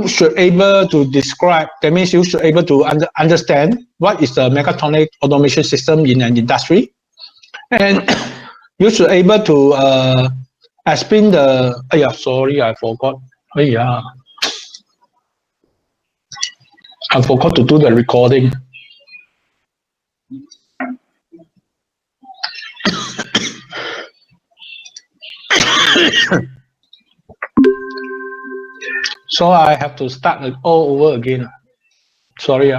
you should able to describe, that means you should able to understand what is the mechatronic automation system in an industry. And you should able to explain the, sorry, I forgot. I forgot to do the recording. So I have to start all over again. Sorry.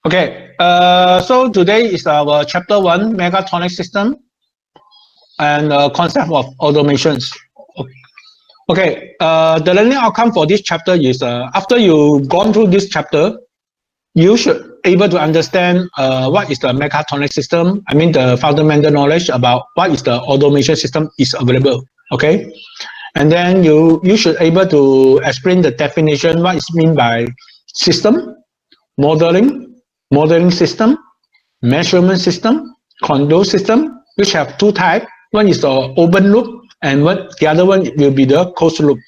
Okay, so today is our chapter 1, mechatronic system and concept of automations. Okay, the learning outcome for this chapter is after you've gone through this chapter, you should able to understand what is the mechatronic system. I mean the fundamental knowledge about what is the automation system is available. Okay, and then you should able to explain the definition, what is mean by system, modeling system, measurement system, control system, which have two types. One is the open loop, and the other one will be the closed loop.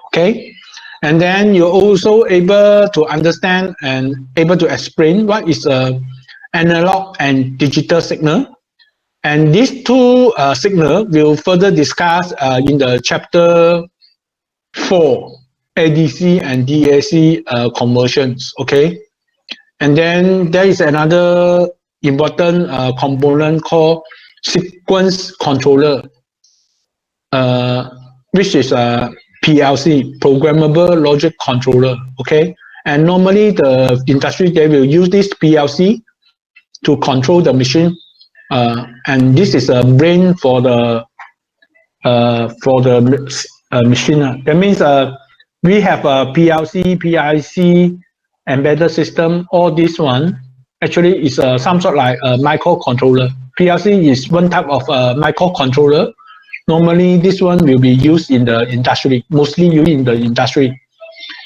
Okay, and then you're also able to understand and able to explain what is analog and digital signal. And these two signals will further discuss in the chapter 4, ADC and DAC conversions. Okay, and then there is another important component called sequence controller, which is a PLC, programmable logic controller. Okay, and normally the industry, they will use this PLC to control the machine, and this is a brain for the machine. That means we have a PLC, PIC, embedded system. All this one actually is some sort like a microcontroller. PLC is one type of microcontroller. Normally, this one will be used in the industry, mostly used in the industry.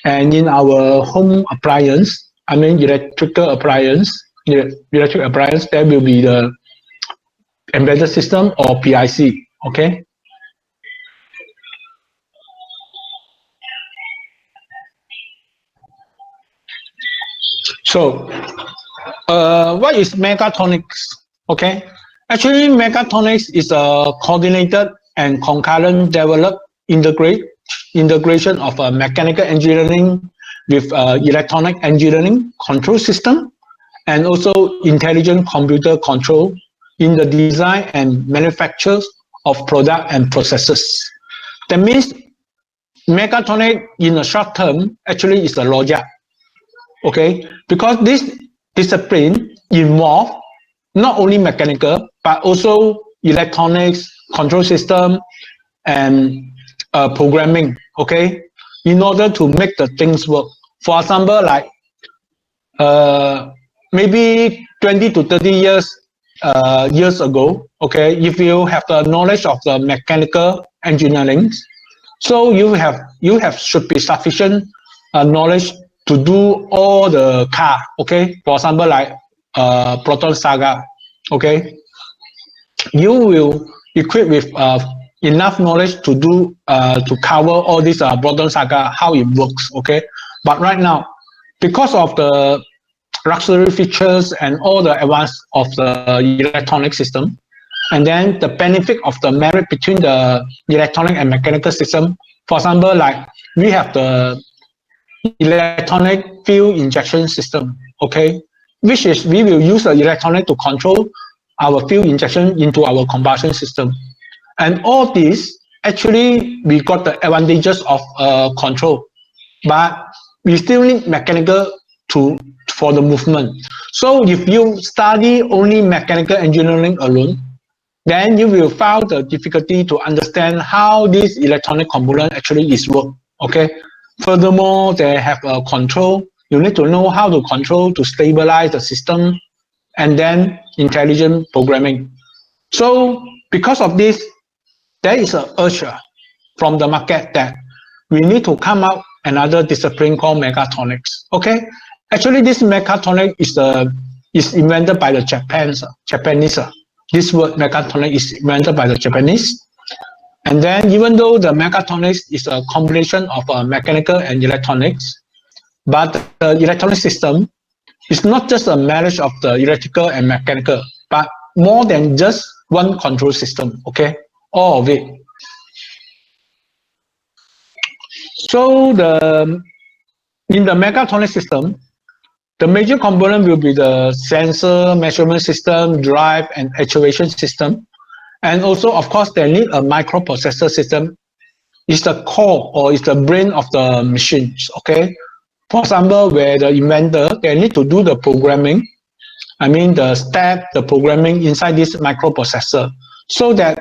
And in our home appliance, I mean electrical appliance, there will be the embedded system or PIC. Okay. So, what is mechatronics? Okay, actually, mechatronics is a coordinated and concurrent developed integration of mechanical engineering with electronic engineering control system, and also intelligent computer control in the design and manufacture of product and processes. That means mechatronics in the short term actually is a logic. Okay, because this discipline involves not only mechanical but also electronics, control system, and programming. Okay, in order to make the things work. For example, like maybe 20 to 30 years ago. Okay, if you have the knowledge of the mechanical engineering, so you should be sufficient knowledge to do all the car. Okay, for example, like Proton Saga. Okay, you will equip with enough knowledge to do to cover all this Proton Saga, how it works. Okay, but right now, because of the luxury features and all the advance of the electronic system, and then the benefit of the marriage between the electronic and mechanical system. For example, like we have the electronic fuel injection system. Okay, which is we will use the electronic to control our fuel injection into our combustion system. And all this, actually, we got the advantages of control, but we still need mechanical for the movement. So if you study only mechanical engineering alone, then you will find the difficulty to understand how this electronic component actually is work. Okay. Furthermore, they have a control. You need to know how to control to stabilize the system, and then intelligent programming. So because of this, there is an urge from the market that we need to come up another discipline called mechatronics. Okay, actually this mechatronics is invented by the Japanese. This word mechatronics is invented by the Japanese. And then even though the mechatronics is a combination of mechanical and electronics, but the electronic system is not just a marriage of the electrical and mechanical, but more than just one control system, okay? All of it. So in the mechatronic system, the major component will be the sensor, measurement system, drive, and actuation system. And also, of course, they need a microprocessor system. It's the core or it's the brain of the machines, okay? For example, where the inventor, they need to do the programming. I mean, the programming inside this microprocessor so that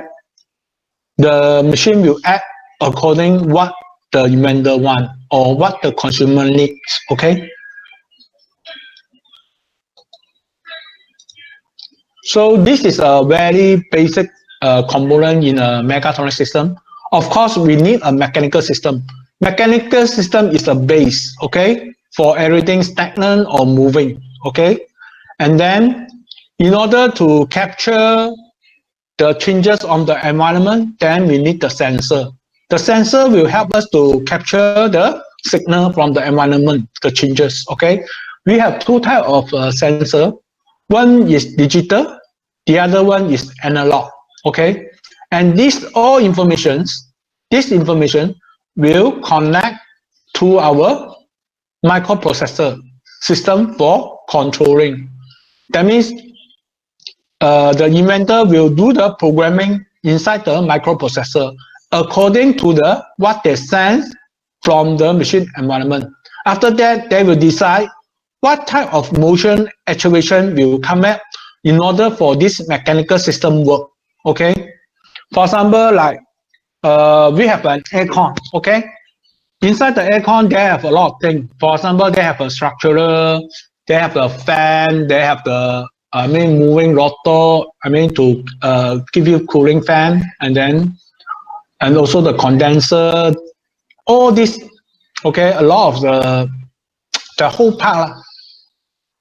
the machine will act according what the inventor want or what the consumer needs, okay? So this is a very basic component in a mechatronic system. Of course, we need a mechanical system. Mechanical system is a base, okay, for everything stagnant or moving, okay? And then in order to capture the changes on the environment, then we need the sensor. The sensor will help us to capture the signal from the environment, the changes, okay? We have two types of sensor. One is digital, the other one is analog, okay? And this information will connect to our microprocessor system for controlling. That means the inventor will do the programming inside the microprocessor according to what they sense from the machine environment. After that, they will decide what type of motion actuation will come up in order for this mechanical system work, okay? For example, like we have an aircon, okay? Inside the aircon, they have a lot of things. For example, they have a structural, they have a fan, they have the moving rotor, to give you cooling fan, and also the condenser, all this, okay, a lot of the whole part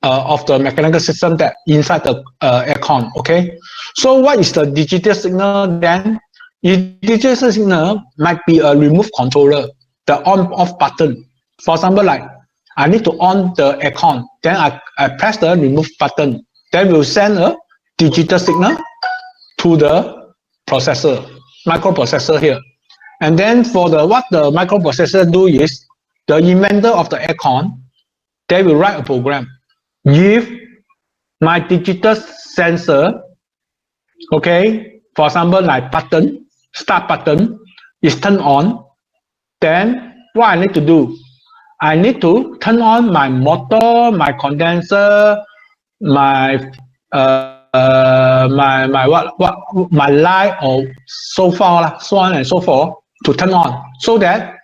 of the mechanical system that inside the aircon, okay? So what is the digital signal then? The digital signal might be a remote controller, the on-off button. For example, like I need to on the aircon, then I press the remove button, then we'll send a digital signal to the processor, microprocessor here. And then for what the microprocessor do is, the inventor of the aircon, they will write a program. If my digital sensor, okay, for example, like start button is turned on, then what I need to do? I need to turn on my motor, my condenser, my light, or so on and so forth to turn on, so that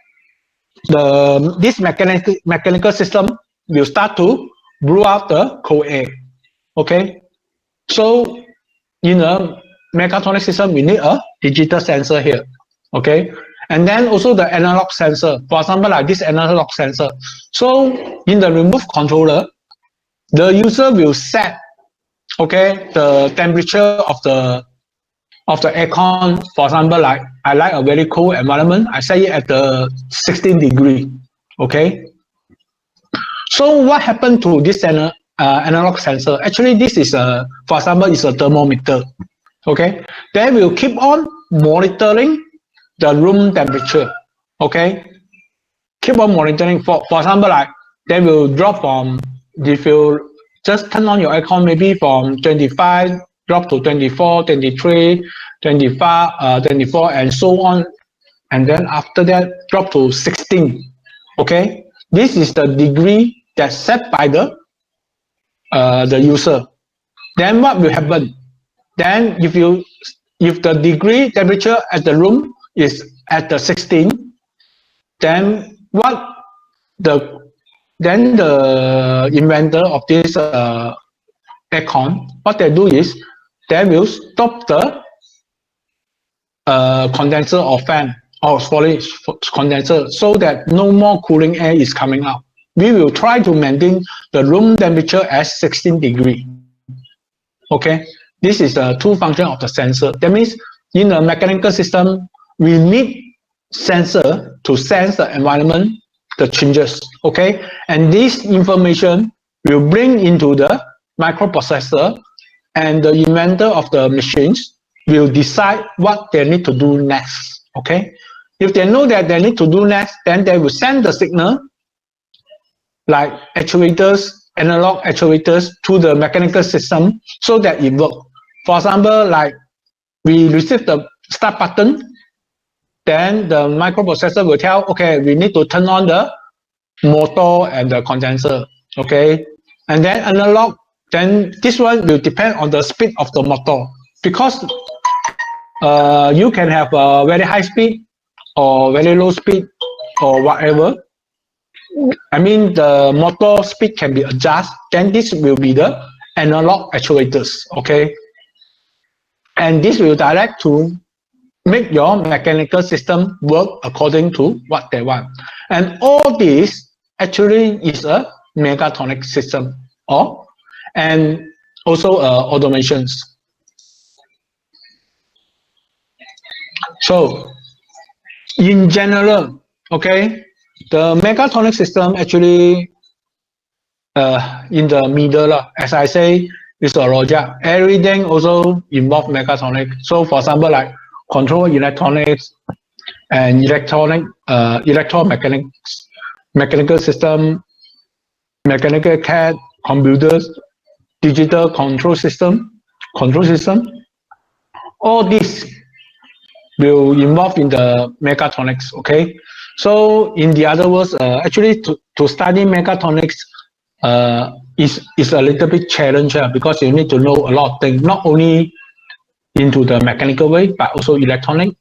this mechanical system will start to blow out the cold air. Okay, so in a mechatronic system, we need a digital sensor here. Okay, and then also the analog sensor. For example, like this analog sensor. So in the remote controller, the user will set, okay, the temperature of the aircon. For example, like I like a very cold environment, I set it at the 16 degree. Okay. So what happened to this analog sensor? Actually, this is for example, is a thermometer. Okay. They will keep on monitoring the room temperature. Okay. Keep on monitoring. For example, like they will drop from, if you just turn on your aircon, maybe from 25 drop to 24, 23, 25, 24, and so on, and then after that drop to 16. Okay, this is the degree that's set by the user. Then what will happen? Then if the degree temperature at the room is at the 16, then the inventor of this aircon, what they do is they will stop the condenser or fan, or sorry, condenser, so that no more cooling air is coming out. We will try to maintain the room temperature at 16 degrees. Okay, this is the two function of the sensor. That means in a mechanical system, we need sensor to sense the environment, the changes, okay? And this information will bring into the microprocessor, and the inventor of the machines will decide what they need to do next, okay? If they know that they need to do next, then they will send the signal like actuators, analog actuators to the mechanical system so that it works. For example, like we receive the start button, then the microprocessor will tell, okay, we need to turn on the motor and the condenser, okay? And then analog, then this one will depend on the speed of the motor, because you can have a very high speed or very low speed or whatever. I mean, the motor speed can be adjusted, then this will be the analog actuators, okay? And this will direct to make your mechanical system work according to what they want. And all this actually is a mechatronic system, and also automations. So in general, okay, the mechatronic system actually in the middle, as I say, is a logic. Everything also involves mechatronic. So for example, like control electronics and electromechanics, mechanical system, mechanical CAD, computers, digital control system, all this will involve in the mechatronics, okay? So in the other words, actually to study mechatronics is a little bit challenging because you need to know a lot of things, not only into the mechanical way, but also electronic.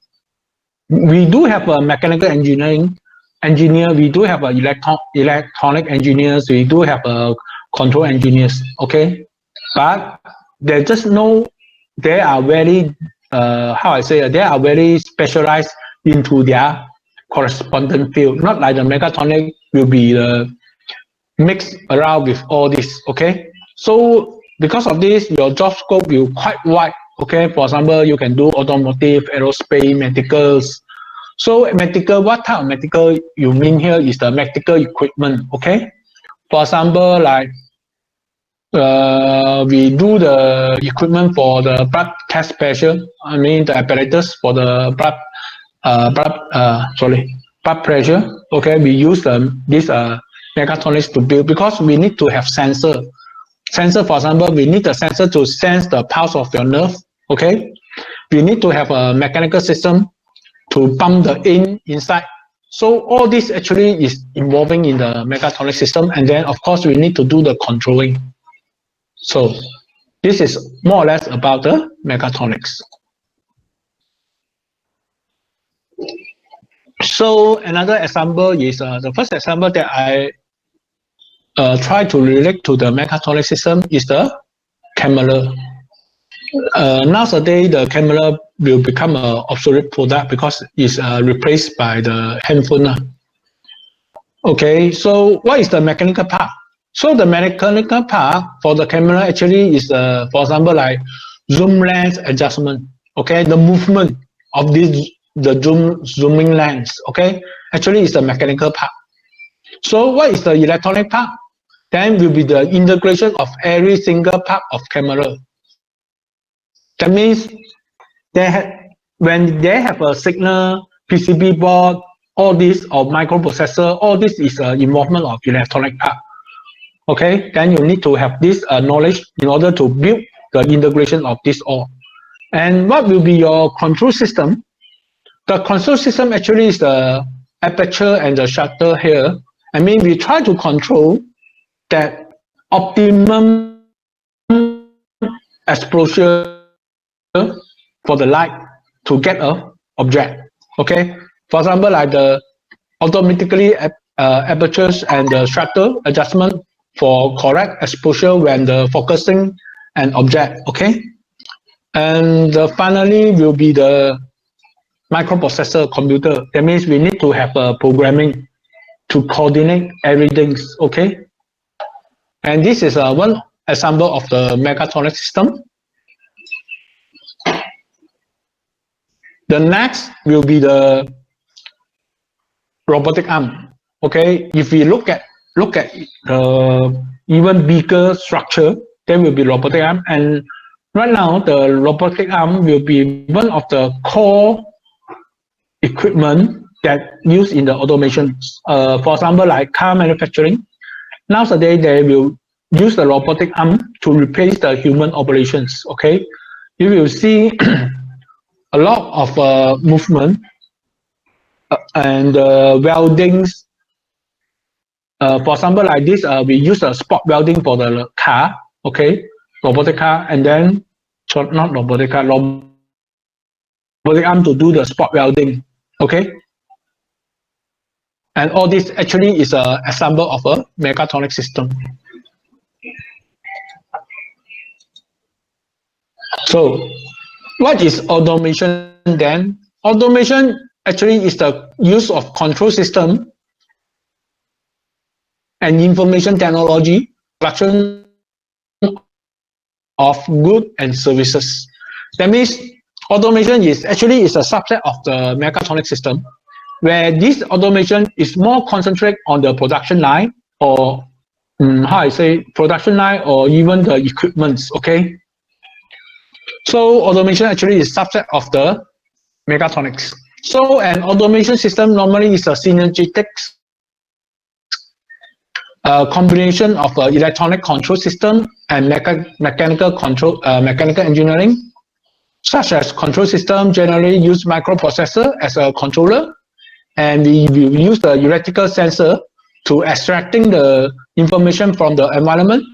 We do have a mechanical engineer, we do have a electronic engineers, we do have a control engineers, okay? But they just know they are very, they are very specialized into their corresponding field, not like the mechatronic will be mixed around with all this, okay? So because of this, your job scope will quite wide, okay? For example, you can do automotive, aerospace, medicals. So medical, what type of medical you mean here is the medical equipment, okay? For example, like we do the equipment for the blood test pressure. I mean the apparatus for the blood pressure. Okay, we use this mechatronics to build because we need to have sensor. Sensor, for example, we need a sensor to sense the pulse of your nerve. Okay, we need to have a mechanical system to pump the inside. So all this actually is involving in the mechatronic system, and then of course we need to do the controlling. So this is more or less about the mechatronics. So another example is the first example that I try to relate to the mechatronic system is the camera. Nowadays, the camera will become an obsolete product because it's replaced by the handphone. Okay, so what is the mechanical part? So the mechanical part for the camera actually is, for example, like zoom lens adjustment. Okay, the movement of this zooming lens. Okay, actually is the mechanical part. So what is the electronic part? Then will be the integration of every single part of camera. That means when they have a signal, PCB board, all this, or microprocessor, all this is involvement of electronic part. Okay, then you need to have this knowledge in order to build the integration of this all. And what will be your control system? The control system actually is the aperture and the shutter here. I mean, we try to control that optimum exposure for the light to get a object. Okay, for example, like the automatically apertures and the shutter adjustment for correct exposure when the focusing an object. Okay, and finally will be the microprocessor computer. That means we need to have a programming to coordinate everything. Okay, and this is one example of the mechatronic system. The next will be the robotic arm. Okay, if we look at even bigger structure, there will be robotic arm, and right now the robotic arm will be one of the core equipment that used in the automation. For example, like car manufacturing, nowadays they will use the robotic arm to replace the human operations. Okay, you will see a lot of movement and weldings. For example, like this, we use a spot welding for the car. Okay, robotic car, and then not robotic car, robotic arm to do the spot welding. Okay, and all this actually is a example of a mechatronic system. So, what is automation then? Automation actually is the use of control system and information technology, production of goods and services. That means automation is a subset of the mechatronic system, where this automation is more concentrated on the production line, or production line, or even the equipments. Okay, so automation actually is subset of the mechatronics. So an automation system normally is a synergetic combination of electronic control system and mechanical control, mechanical engineering, such as control system generally use microprocessor as a controller, and we will use the electrical sensor to extracting the information from the environment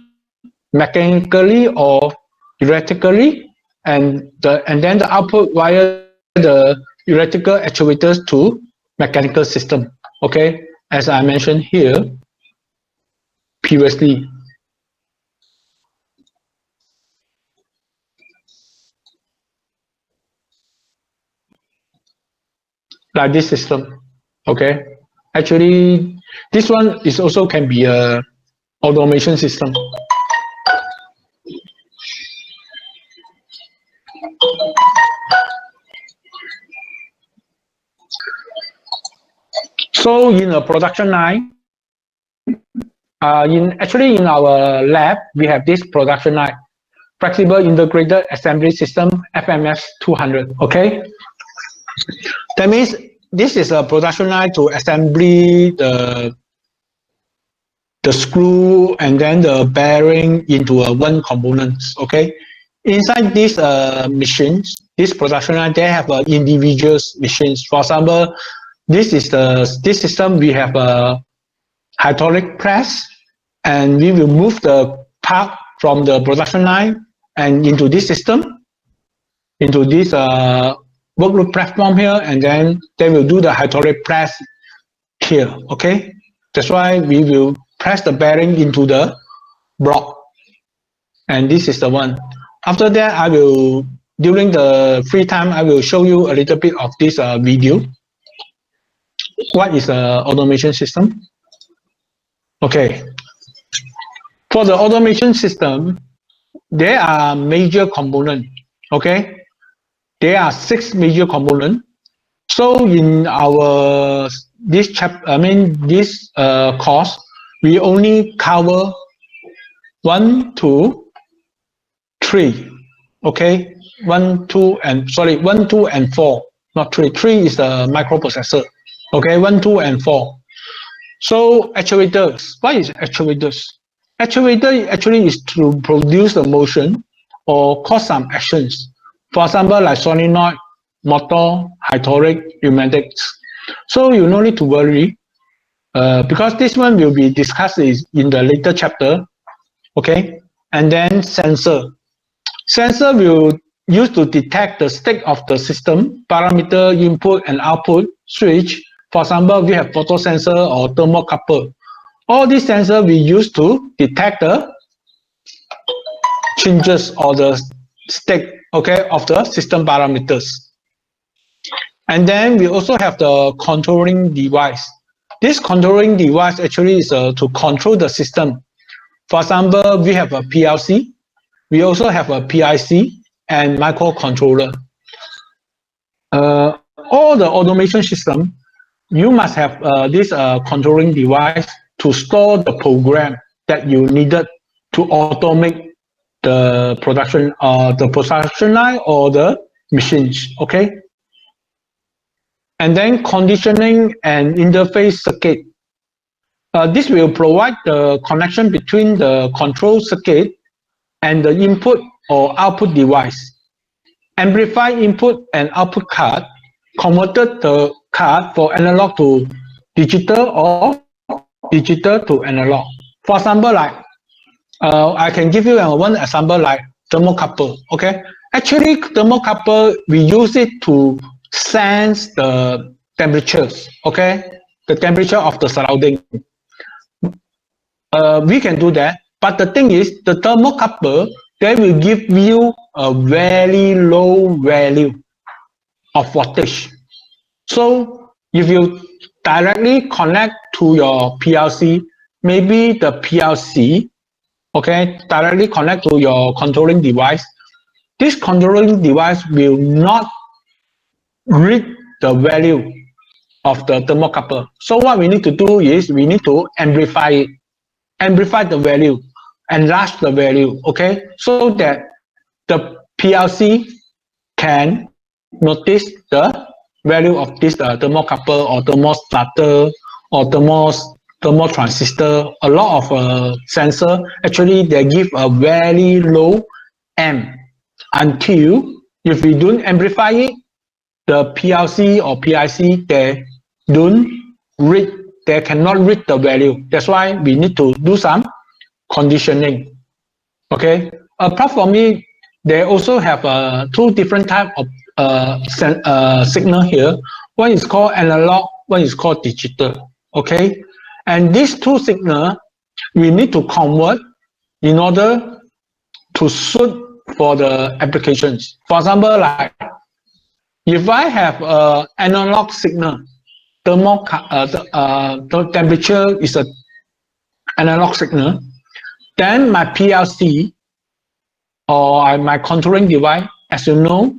mechanically or electrically, and then the output via the electrical actuators to mechanical system. Okay, as I mentioned here previously. Like this system. Okay, actually this one is also can be a automation system. So in a production line, in our lab, we have this production line, Flexible Integrated Assembly System, FMS 200. Okay, that means this is a production line to assembly the screw and then the bearing into one components. Okay, inside these machines, this production line, they have individual machines. For example, this system we have a hydraulic press, and we will move the part from the production line and into this system, into this workload platform here, and then they will do the hydraulic press here. Okay, that's why we will press the bearing into the block, and this is the one. After that, I will, during the free time, I will show you a little bit of this video. What is an automation system? Okay, for the automation system, there are major components. Okay, there are 6 major components. So in our this course, we only cover 1, 2, 3. Okay, 1, 2, and 4, not 3. 3 is the microprocessor. Okay, 1, 2, and 4. So actuators. What is actuators? Actuator actually is to produce the motion or cause some actions. For example, like solenoid, motor, hydraulic, pneumatics. So you no need to worry, because this one will be discussed in the later chapter. Okay, and then sensor. Sensor will use to detect the state of the system, parameter, input and output, switch. For example, we have photo sensor or thermocouple. All these sensors we use to detect the changes or the state, okay, of the system parameters. And then we also have the controlling device. This controlling device actually is to control the system. For example, we have a PLC. We also have a PIC and microcontroller. all the automation system, you must have this controlling device to store the program that you needed to automate the production line or the machines. Okay. And then conditioning and interface circuit. This will provide the connection between the control circuit and the input or output device. Amplify input and output card, converted the card for analog to digital or digital to analog. For example, like I can give you one example like thermocouple. Okay, actually thermocouple we use it to sense the temperatures. Okay, the temperature of the surrounding. We can do that, but the thing is the thermocouple they will give you a very low value of voltage. So if you directly connect to your PLC, maybe the PLC, okay, directly connect to your controlling device, this controlling device will not read the value of the thermocouple. So what we need to do is we need to amplify it, amplify the value, enlarge the value, okay, so that the PLC can notice the value of this thermocouple or thermostat or thermal transistor. A lot of sensor actually they give a very low amp until if we don't amplify it, the PLC or PIC they don't read, they cannot read the value. That's why we need to do some conditioning. Okay. Apart from it, they also have two different type of signal here. One is called analog, one is called digital. Okay, and these two signal we need to convert in order to suit for the applications. For example, like if I have analog signal, the temperature is a analog signal, then my PLC or my controlling device, as you know,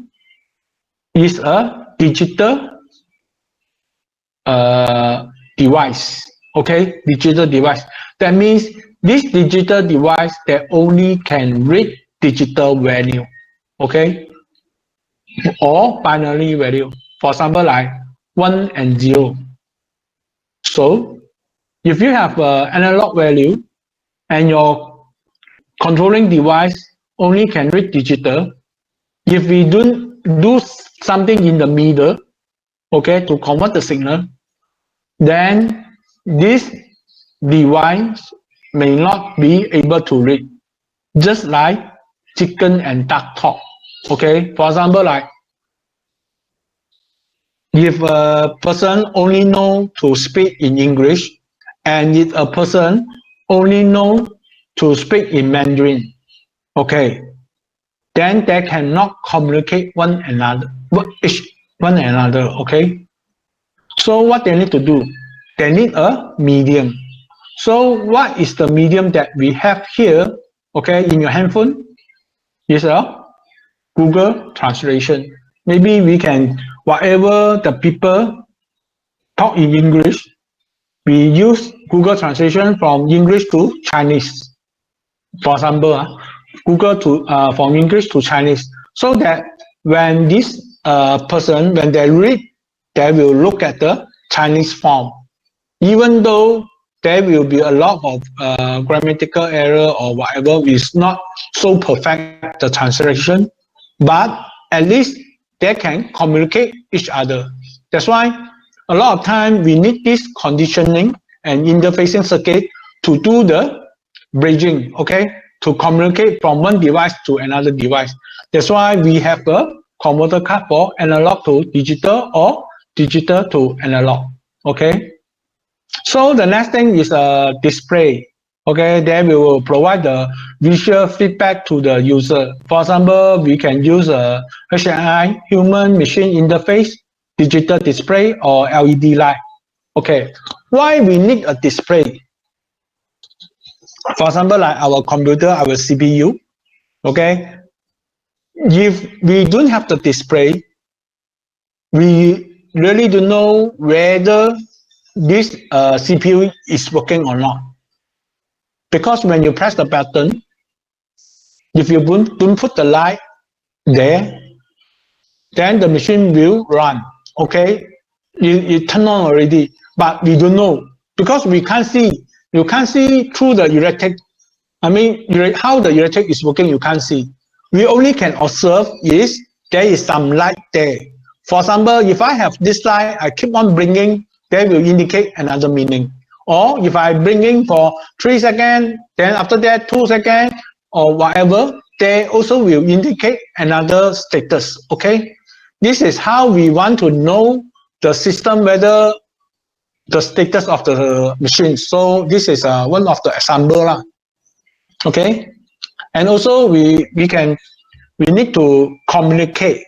is a digital device. Okay, digital device. That means this digital device that only can read digital value. Okay, or binary value. For example, like 1 and 0. So if you have analog value and your controlling device only can read digital, if we don't do something in the middle, okay, to convert the signal, then this device may not be able to read, just like chicken and duck talk. Okay, for example, like if a person only know to speak in English and if a person only know to speak in Mandarin, okay, then they cannot communicate one another. Okay, so what they need to do, they need a medium. So what is the medium that we have here, okay, in your handphone? Is a Google Translation. Maybe we can, whatever the people talk in English, we use Google Translation from English to Chinese. For example, Google to from English to Chinese, so that when this person, when they read, they will look at the Chinese form, even though there will be a lot of grammatical error or whatever, is not so perfect the translation, but at least they can communicate each other. That's why a lot of time we need this conditioning and interfacing circuit to do the bridging, okay, to communicate from one device to another device. That's why we have a converter card for analog to digital or digital to analog. Okay. So the next thing is a display. Okay, then we will provide the visual feedback to the user. For example, we can use a HMI, human machine interface, digital display, or LED light. Okay, why we need a display? For example, like our computer, our CPU. Okay, if we don't have the display, we really don't know whether this CPU is working or not. Because when you press the button, if you don't put the light there, then the machine will run. Okay, you turn on already, but we don't know because we can't see. You can't see through the electric. I mean, how the electric is working, you can't see. We only can observe is there is some light there. For example, if I have this light, I keep on bringing, that will indicate another meaning. Or if I bringing for 3 seconds, then after that 2 seconds or whatever, they also will indicate another status. Okay, this is how we want to know the system whether the status of the machine. So this is one of the example lah. Okay, and also we need to communicate,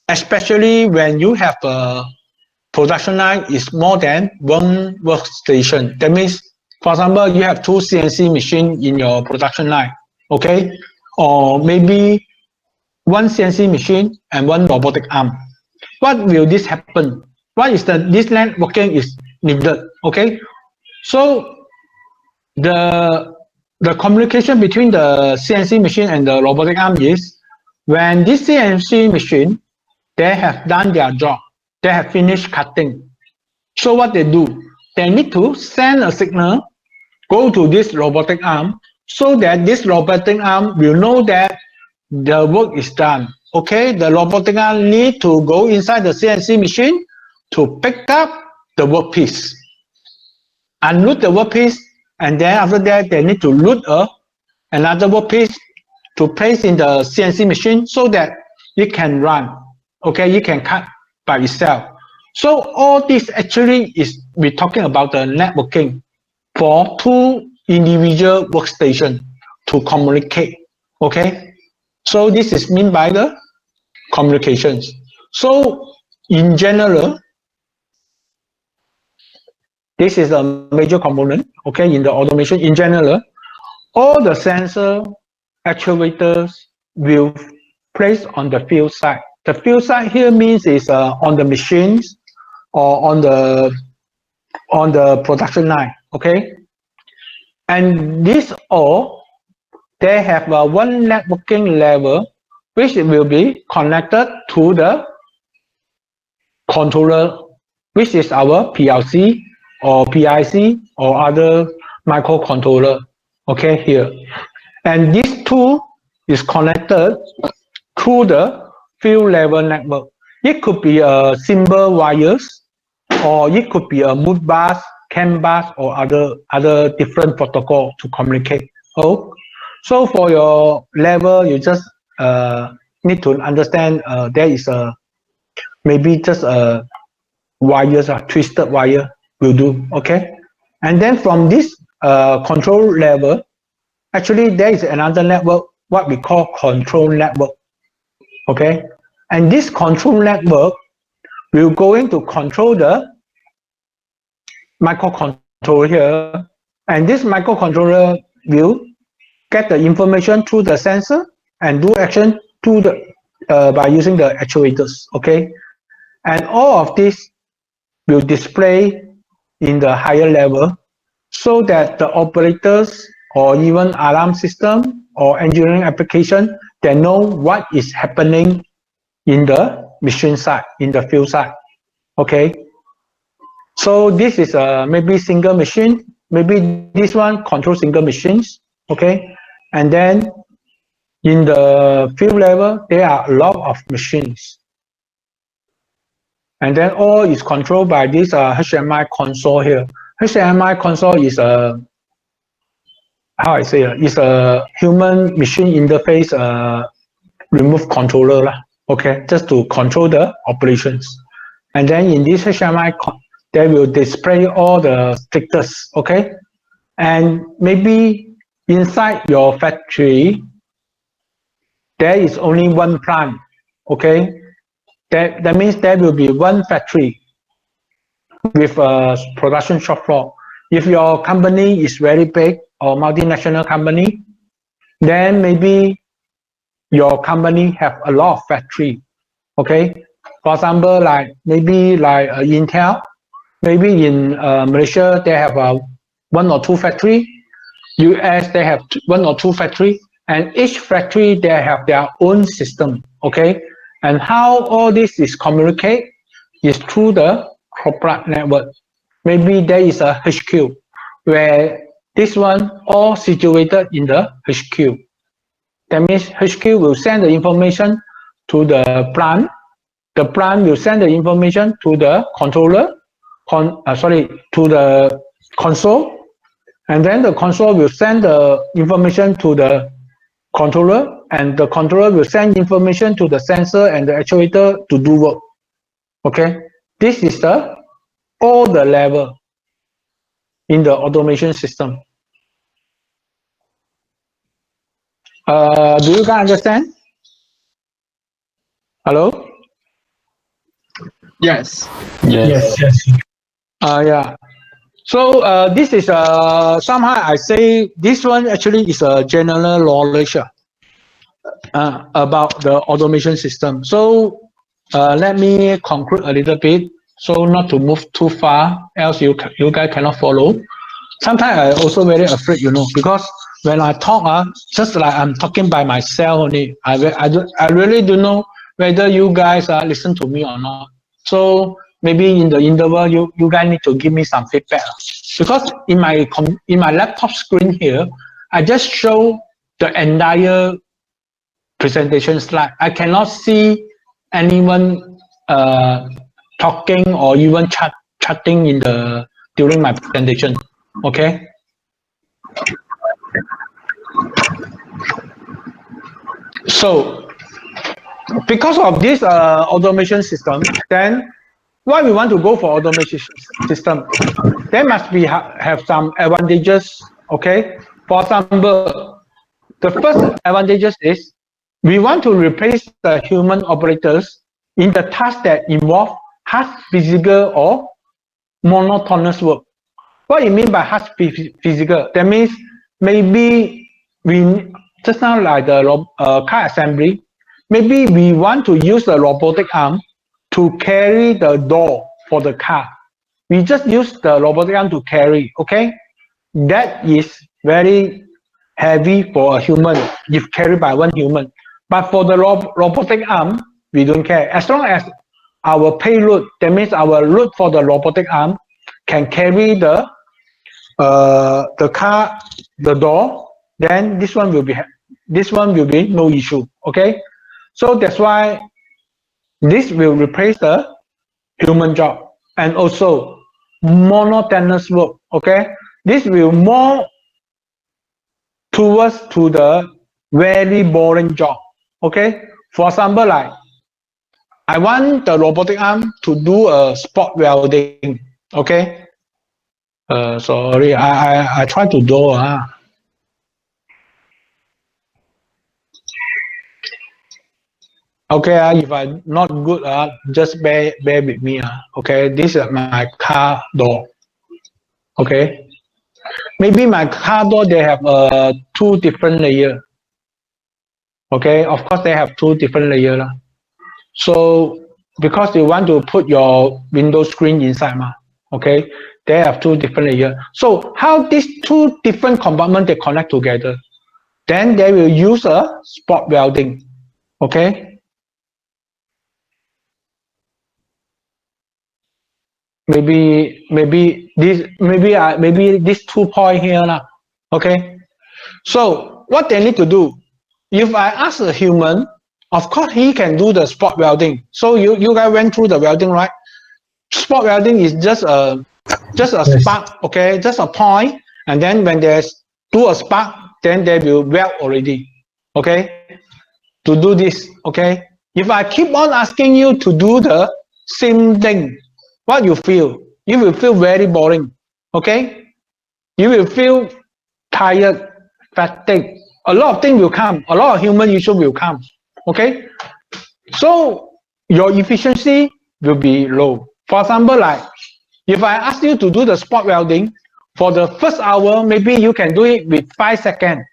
especially when you have a production line is more than one workstation. That means, for example, you have 2 CNC machine in your production line. Okay, or maybe 1 CNC machine and 1 robotic arm. What will this happen? What is this networking is needed? Okay, so the communication between the CNC machine and the robotic arm is when this CNC machine, they have done their job, they have finished cutting. So what they do, they need to send a signal, go to this robotic arm, so that this robotic arm will know that the work is done. Okay, the robotic arm need to go inside the CNC machine to pick up the workpiece, unload the workpiece, and then after that they need to load another workpiece to place in the CNC machine so that it can run. Okay, it can cut by itself. So all this actually is we're talking about the networking for 2 individual workstations to communicate. Okay, so this is meant by the communications. So in general, this is a major component, okay, in the automation. In general, all the sensor actuators will place on the field side. The field side here means is on the machines or on the production line, okay. And this all, they have one networking level which will be connected to the controller, which is our PLC or PIC or other microcontroller, okay, here. And this two is connected through the field level network. It could be a simple wires, or it could be a Modbus, CAN bus, or other different protocol to communicate. Oh, so for your level, you just need to understand there is a maybe just a wires, a twisted wire will do. Okay, and then from this control level, actually there is another network, what we call control network. Okay, and this control network will going to control the microcontroller here, and this microcontroller will get the information through the sensor and do action to the by using the actuators. Okay, and all of this will display in the higher level so that the operators or even alarm system or engineering application, they know what is happening in the machine side, in the field side. Okay, so this is a maybe single machine, maybe this one control single machines. Okay, and then in the field level there are a lot of machines, and then all is controlled by this HMI console here. HMI console is a, how I say, is a human machine interface remote controller lah. Okay, just to control the operations. And then in this HMI, they will display all the status. Okay, and maybe inside your factory there is only one plant. Okay, that means there will be one factory with a production shop floor. If your company is very big or multinational company, then maybe your company have a lot of factory. Okay, For example, like maybe like Intel, maybe in Malaysia they have 1 or 2 factory. US they have 1 or 2 factory, and each factory they have their own system. Okay, and how all this is communicate is through the corporate network. Maybe there is a HQ where this one all situated in the HQ. That means HQ will send the information to the plant. The plant will send the information to the controller, to the console, and then the console will send the information to the controller, and the controller will send information to the sensor and the actuator to do work. Okay, this is all the level in the automation system. Do you guys understand? Hello? Yes. Yes. Yeah. So this is somehow I say this one actually is a general knowledge about the automation system. So let me conclude a little bit, so not to move too far, else you guys cannot follow. Sometimes I also very afraid, because when I talk, just like I'm talking by myself only. I really don't know whether you guys listen to me or not. So maybe in the interval, you guys need to give me some feedback, because in my laptop screen here, I just show the entire presentation slide. I cannot see anyone talking or even chatting during my presentation. Okay. So because of this automation system, then why we want to go for automation system? There must be have some advantages. Okay. For example, the first advantages is we want to replace the human operators in the tasks that involve hard physical or monotonous work. What you mean by hard physical? That means maybe we just now like the car assembly. Maybe we want to use the robotic arm to carry the door for the car. We just use the robotic arm to carry. Okay, that is very heavy for a human if carried by one human. But for the robotic arm, we don't care. As long as our payload, that means our load for the robotic arm, can carry the car, the door, then this one will be no issue. Okay, so that's why this will replace the human job, and also monotonous work. Okay, this will more towards to the very boring job. Okay, for example, like I want the robotic arm to do a spot welding. Okay, sorry, I try to do Okay, if I'm not good, just bear with me. Okay, this is my car door. Okay, maybe my car door they have 2 different layers. Okay, of course they have 2 different layers. So because you want to put your window screen inside, okay, they have 2 different layers. So how these 2 different compartments they connect together? Then they will use a spot welding. Okay. Maybe this 2 point here now. Okay. So what they need to do? If I ask a human, of course he can do the spot welding. So you guys went through the welding, right? Spot welding is just a spark, okay, just a point, and then when there's a spark, then they will weld already. Okay, to do this. Okay, if I keep on asking you to do the same thing, what you feel? You will feel very boring. Okay, you will feel tired, fatigued. A lot of things will come. A lot of human issue will come. Okay, so your efficiency will be low. For example, like if I ask you to do the spot welding for the first hour, maybe you can do it with 5 seconds.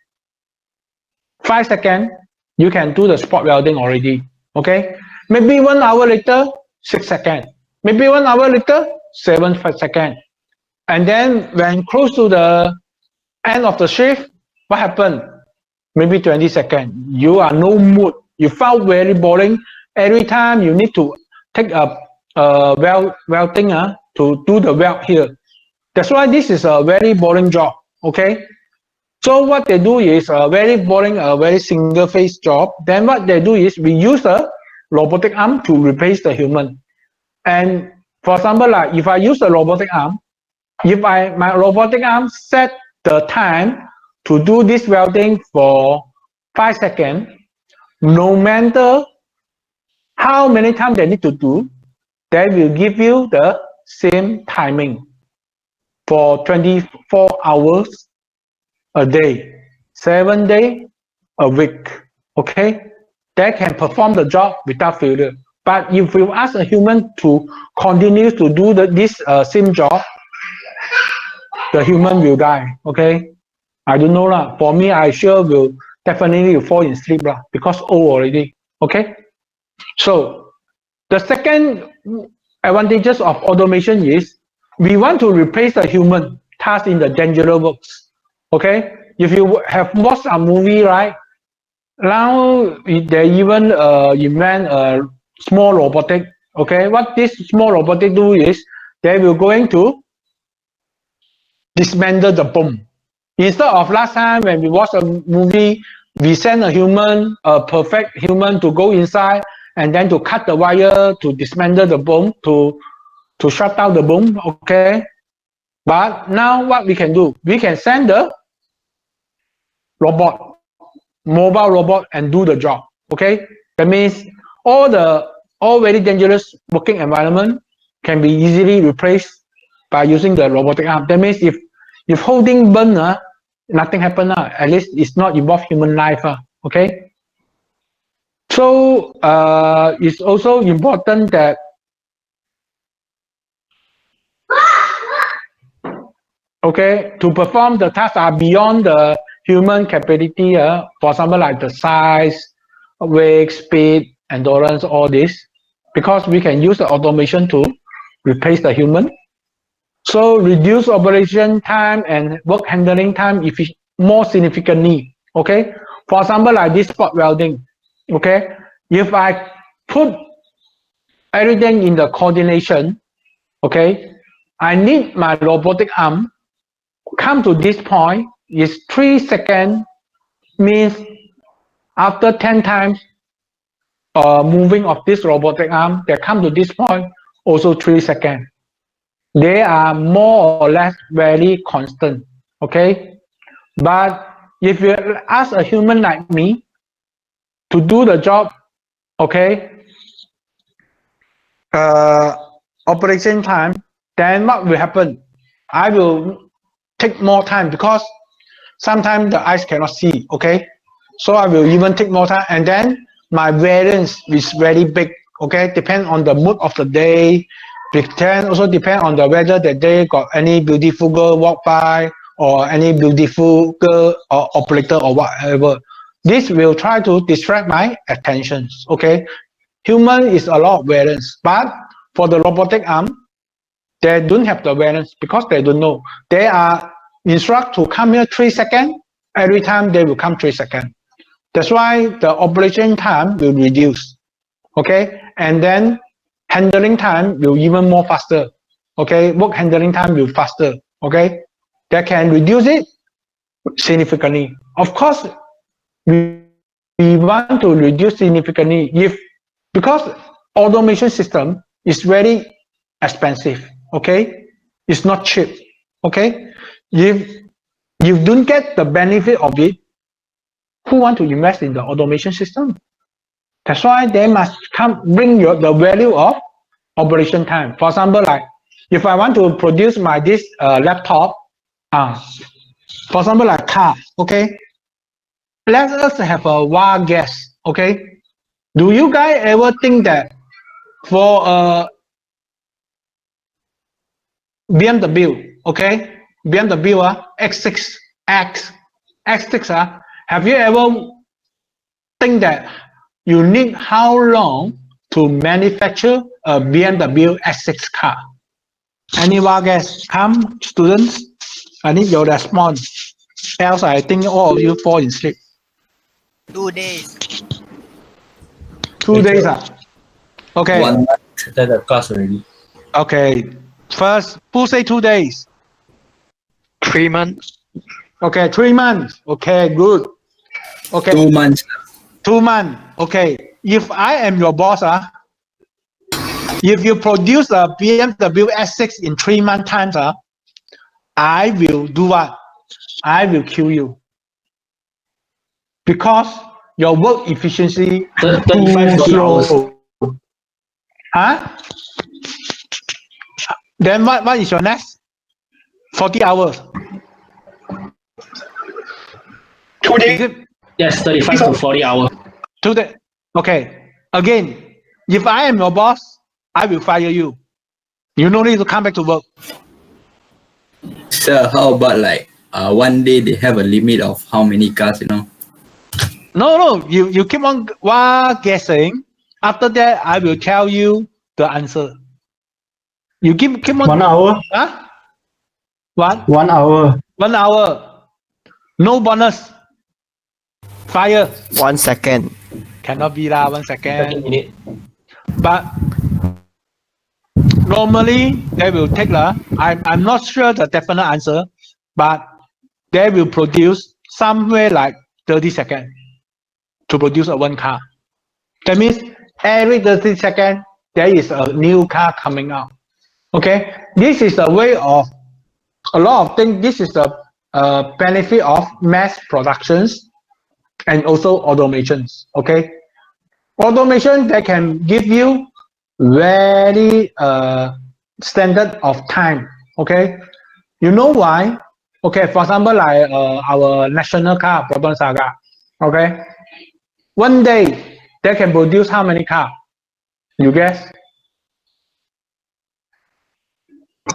5 seconds, you can do the spot welding already. Okay, Maybe 1 hour later, 6 seconds. Maybe 1 hour later, 7 seconds. And then when close to the end of the shift, what happened? Maybe 20 seconds. You are no mood. You felt very boring. Every time you need to take a welding to do the weld here. That's why this is a very boring job. Okay. So what they do is a very boring, a very single phase job. Then what they do is we use a robotic arm to replace the human. And for example, like if I use a robotic arm, if my robotic arm set the time to do this welding for 5 seconds, no matter how many times they need to do, they will give you the same timing for 24 hours a day, 7 days a week. Okay, they can perform the job without failure. But if you ask a human to continue to do this same job, the human will die. Okay, I don't know lah. For me, I sure will definitely fall in sleep lah because old already. Okay, so the second advantages of automation is we want to replace the human task in the dangerous works. Okay, if you have watched a movie, right? Now they even invent a small robotic. Okay, what this small robotic do is they will going to dismantle the bomb. Instead of last time when we watch a movie, we send a human, a perfect human, to go inside and then to cut the wire to dismantle the bomb, to shut down the bomb. Okay, but now what we can do? We can send the robot, mobile robot, and do the job. Okay, that means all very dangerous working environment can be easily replaced by using the robotic arm. That means if holding burn, nothing happen. At least it's not involve human life. Okay. So it's also important that to perform the tasks are beyond the human capability. For example, like the size, weight, speed, endurance, all this, because we can use the automation to replace the human. So reduce operation time and work handling time more significantly. Okay, for example, like this spot welding. Okay, if I put everything in the coordination, okay, I need my robotic arm come to this point is 3 seconds, means after 10 times moving of this robotic arm, they come to this point also 3 seconds. They are more or less very constant. Okay, but if you ask a human like me to do the job, okay, operation time, then what will happen? I will take more time because sometimes the eyes cannot see. Okay, so I will even take more time, and then my variance is very big. Okay, depend on the mood of the day. Also depend on the whether that day got any beautiful girl walk by or any beautiful girl or operator or whatever. This will try to distract my attention. Okay, human is a lot of variance, but for the robotic arm, they don't have the variance because they don't know. They are instructed to come here 3 seconds. Every time they will come 3 seconds. That's why the operation time will reduce. Okay, and then handling time will even more faster. Okay, work handling time will faster. Okay, they can reduce it significantly. Of course, we want to reduce significantly because automation system is very expensive. Okay, it's not cheap. Okay, if you don't get the benefit of it, who want to invest in the automation system? That's why they must bring the value of operation time. For example, like if I want to produce this laptop, for example, like car. Okay, let us have a wild guess. Okay, do you guys ever think that for a BMW, okay, BMW X6, have you ever think that you need how long to manufacture a BMW S6 car? Any wild guess? Come, students. I need your response. Else, I think all of you fall in sleep. 2 days. 2 days. Okay. 1 month at the class already. Okay. First, who say 2 days? 3 months. Okay, 3 months. Okay, good. Okay, 2 months. 2 months. Okay. If I am your boss, if you produce a BMW S6 in 3 months time, I will do what? I will kill you. Because your work efficiency 35 too hours. slow. Huh? Then what is your next? 40 hours. 2 days. Is it Yes, 35 to 40 hours. 2 days? Okay. Again, if I am your boss, I will fire you. You no need to come back to work. Sir, how about like one day they have a limit of how many cars, you know? No, you keep on guessing. After that, I will tell you the answer. You keep on. 1 hour. Huh? What? 1 hour. 1 hour. No bonus. Fire. 1 second. Cannot be lah. 1 second. minute. But normally they will take lah. I'm not sure the definite answer, but they will produce somewhere like 30 seconds to produce a one car. That means every 30 seconds there is a new car coming out. Okay, this is the way of a lot of things. This is the benefit of mass productions and also automations. Okay, automation that can give you very standard of time. Okay, you know why? Okay, for example, like our national car, Proton Saga. Okay, one day they can produce how many cars? You guess?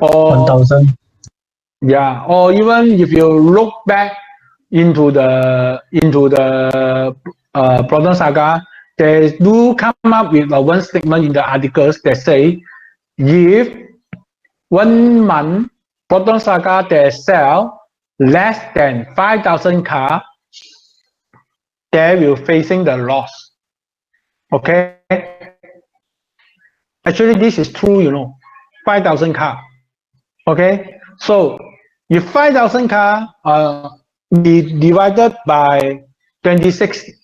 Or 1,000. yeah, or even if you look back into the Proton Saga, they do come up with one statement in the articles that say, if 1 month Proton Saga they sell less than 5,000 cars, they will facing the loss. Okay. Actually, this is true, you know, 5,000 cars. Okay, so if 5,000 cars be divided by 26,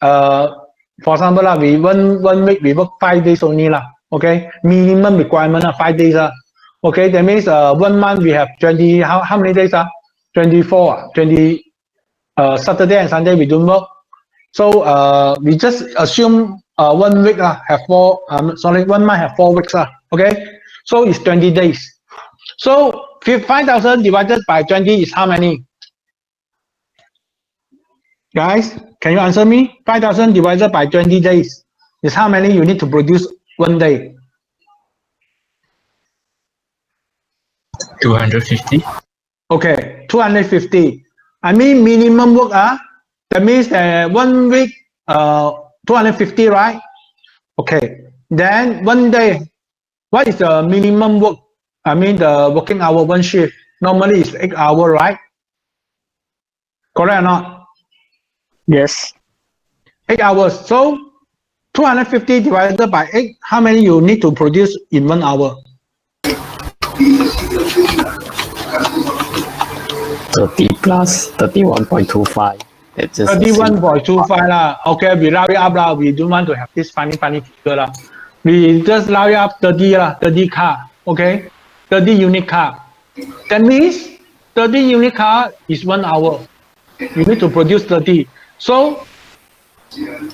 for example, we one week we work 5 days only lah. Okay, minimum requirement 5 days Okay, that means 1 month we have 20. How many days 24. 20. Saturday and Sunday we don't work. So we just assume 1 week have 4. 1 month have 4 weeks Okay, so it's 20 days. So 5,000 divided by 20 is how many? Guys, can you answer me? 5,000 divided by 20 days is how many you need to produce 1 day? 250. Okay, 250. I mean minimum work that means 1 week 250, right? Okay, then 1 day, what is the minimum work? I mean the working hour, one shift normally is 8 hours, right? Correct or not? Yes. 8 hours. So 250 divided by 8, how many you need to produce in 1 hour? 30 plus 31.25. It's just 31.25 lah. Okay, we round it up lah. We don't want to have this funny figure lah. We just round it up 30 lah. 30 car. Okay, 30 unit car. That means 30 unit car is 1 hour. You need to produce 30. So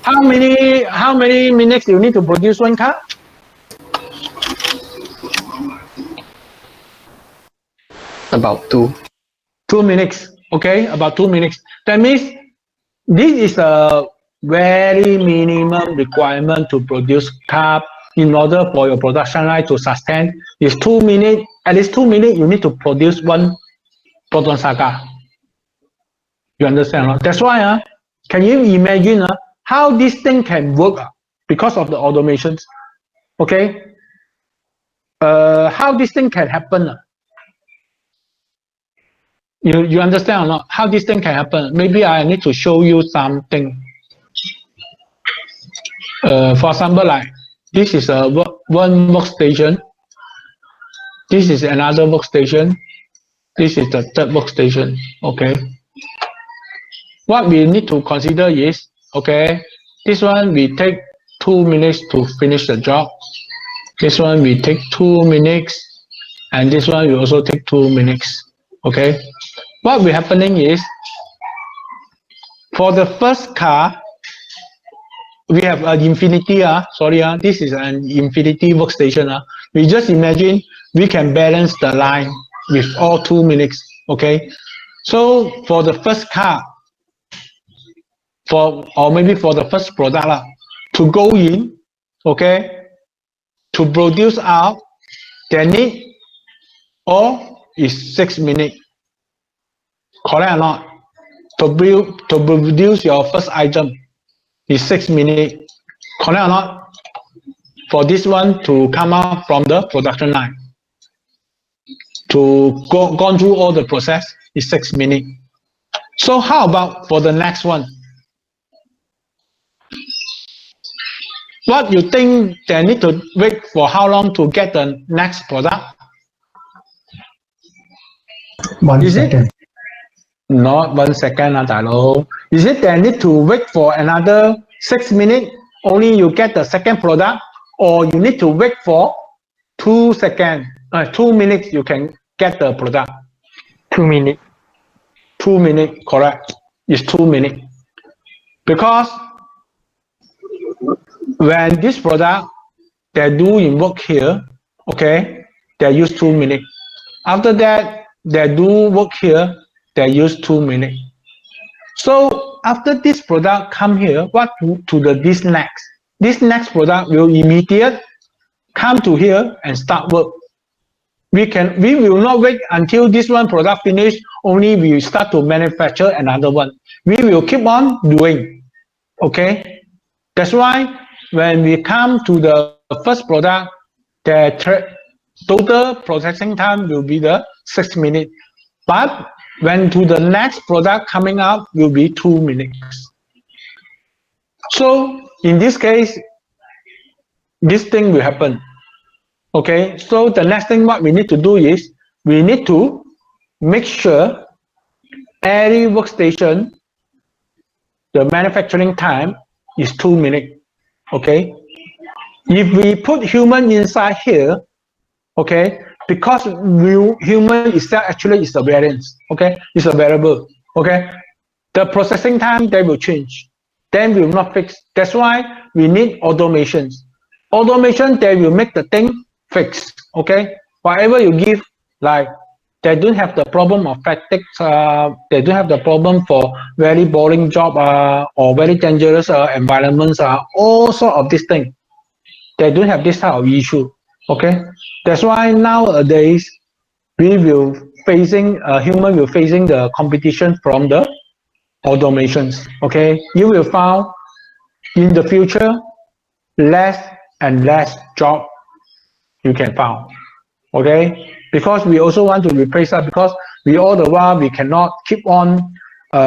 how many minutes you need to produce 1 car? about 2. 2 minutes. Okay, about 2 minutes. That means this is a very minimum requirement to produce car in order for your production line to sustain. Is 2 minutes. At least 2 minutes you need to produce 1 Proton Saga. You understand? That's why can you imagine how this thing can work because of the automations? Okay. How this thing can happen? You understand or not? How this thing can happen? Maybe I need to show you something. For example, like this is one workstation. This is another workstation. This is the third workstation. Okay. What we need to consider is, okay, this one we take 2 minutes to finish the job. This one we take 2 minutes, and this one we also take 2 minutes. Okay. What will happening is, for the first car, we have an infinity. This is an infinity workstation. We just imagine we can balance the line with all 2 minutes. Okay. So for the first car, or maybe for the first product, to go in, okay, to produce out, they need all is 6 minutes. Correct or not? To produce your first item is 6 minutes. Correct or not? For this one to come out from the production line, to go through all the process is 6 minutes. So how about for the next one? What you think they need to wait for how long to get the next product? 1 Is it? second. Not 1 second, Dalo. Is it they need to wait for another 6 minutes only you get the second product, or you need to wait for 2 seconds, 2 minutes you can get the product? 2 minutes. 2 minutes, correct. It's 2 minutes. Because when this product, they do in work here, okay, they use 2 minutes. After that, they do work here, they use 2 minutes. So after this product come here, what to this next? This next product will immediate come to here and start work. We will not wait until this one product finish, only we start to manufacture another one. We will keep on doing. Okay? That's why when we come to the first product, the total processing time will be the 6 minutes. But when to the next product coming out will be 2 minutes. So in this case, this thing will happen. Okay, so the next thing what we need to do is we need to make sure every workstation, the manufacturing time is 2 minutes. Okay, if we put human inside here, okay, because human itself actually is a variance. Okay, it's a variable. Okay, the processing time they will change, then we will not fix. That's why we need automations. Automation, they will make the thing fixed. Okay, whatever you give, like they don't have the problem of fatigue. They don't have the problem for very boring job or very dangerous environments. All sort of this thing. They don't have this type of issue. Okay, that's why nowadays we will facing human will facing the competition from the automations. Okay, you will find in the future less and less job you can find. Okay, because we also want to replace that, because we all the while we cannot keep on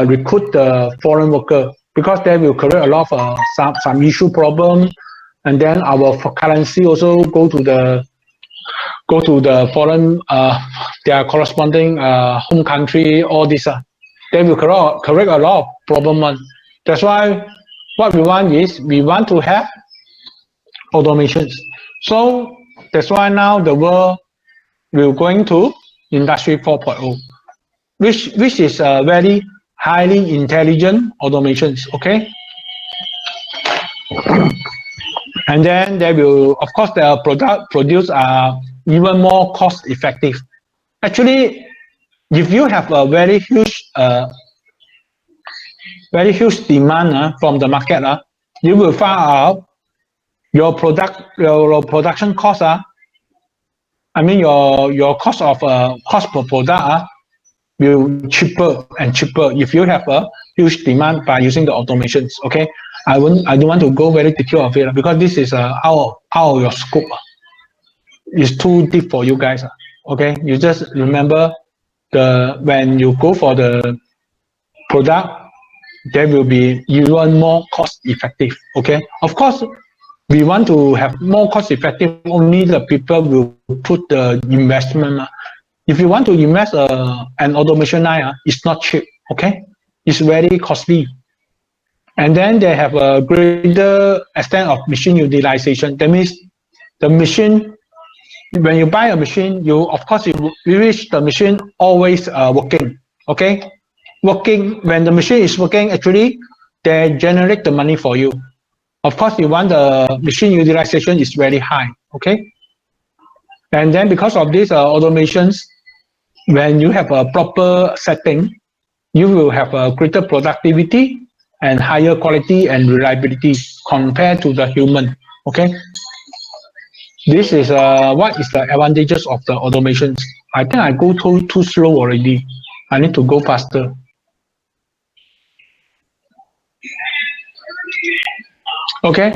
recruit the foreign worker, because they will create a lot of some issue problem, and then our currency also go to the foreign their corresponding home country. All this they will correct a lot of problem. That's why what we want is we want to have automations. So that's why now the world will going to Industry 4.0, which is a very highly intelligent automations. Okay, and then they will, of course, the product produce are even more cost effective. Actually, if you have a very huge demand from the market, you will find out your production cost, I mean your cost of cost per product will cheaper and cheaper if you have a huge demand by using the automations. Okay, I don't want to go very detail of it because this is out of your scope. It's too deep for you guys. Okay, you just remember when you go for the product, there will be even more cost effective. Okay, of course, we want to have more cost effective. Only the people will put the investment. If you want to invest an automation line, it's not cheap. Okay, it's very costly. And then they have a greater extent of machine utilization. That means the machine, when you buy a machine, you wish the machine always working. Okay, working when the machine is working, actually they generate the money for you. Of course, you want the machine utilization is very high. Okay, and then because of these automations, when you have a proper setting, you will have a greater productivity and higher quality and reliability compared to the human. Okay, this is what is the advantages of the automations. I think I go too slow already. I need to go faster. Okay,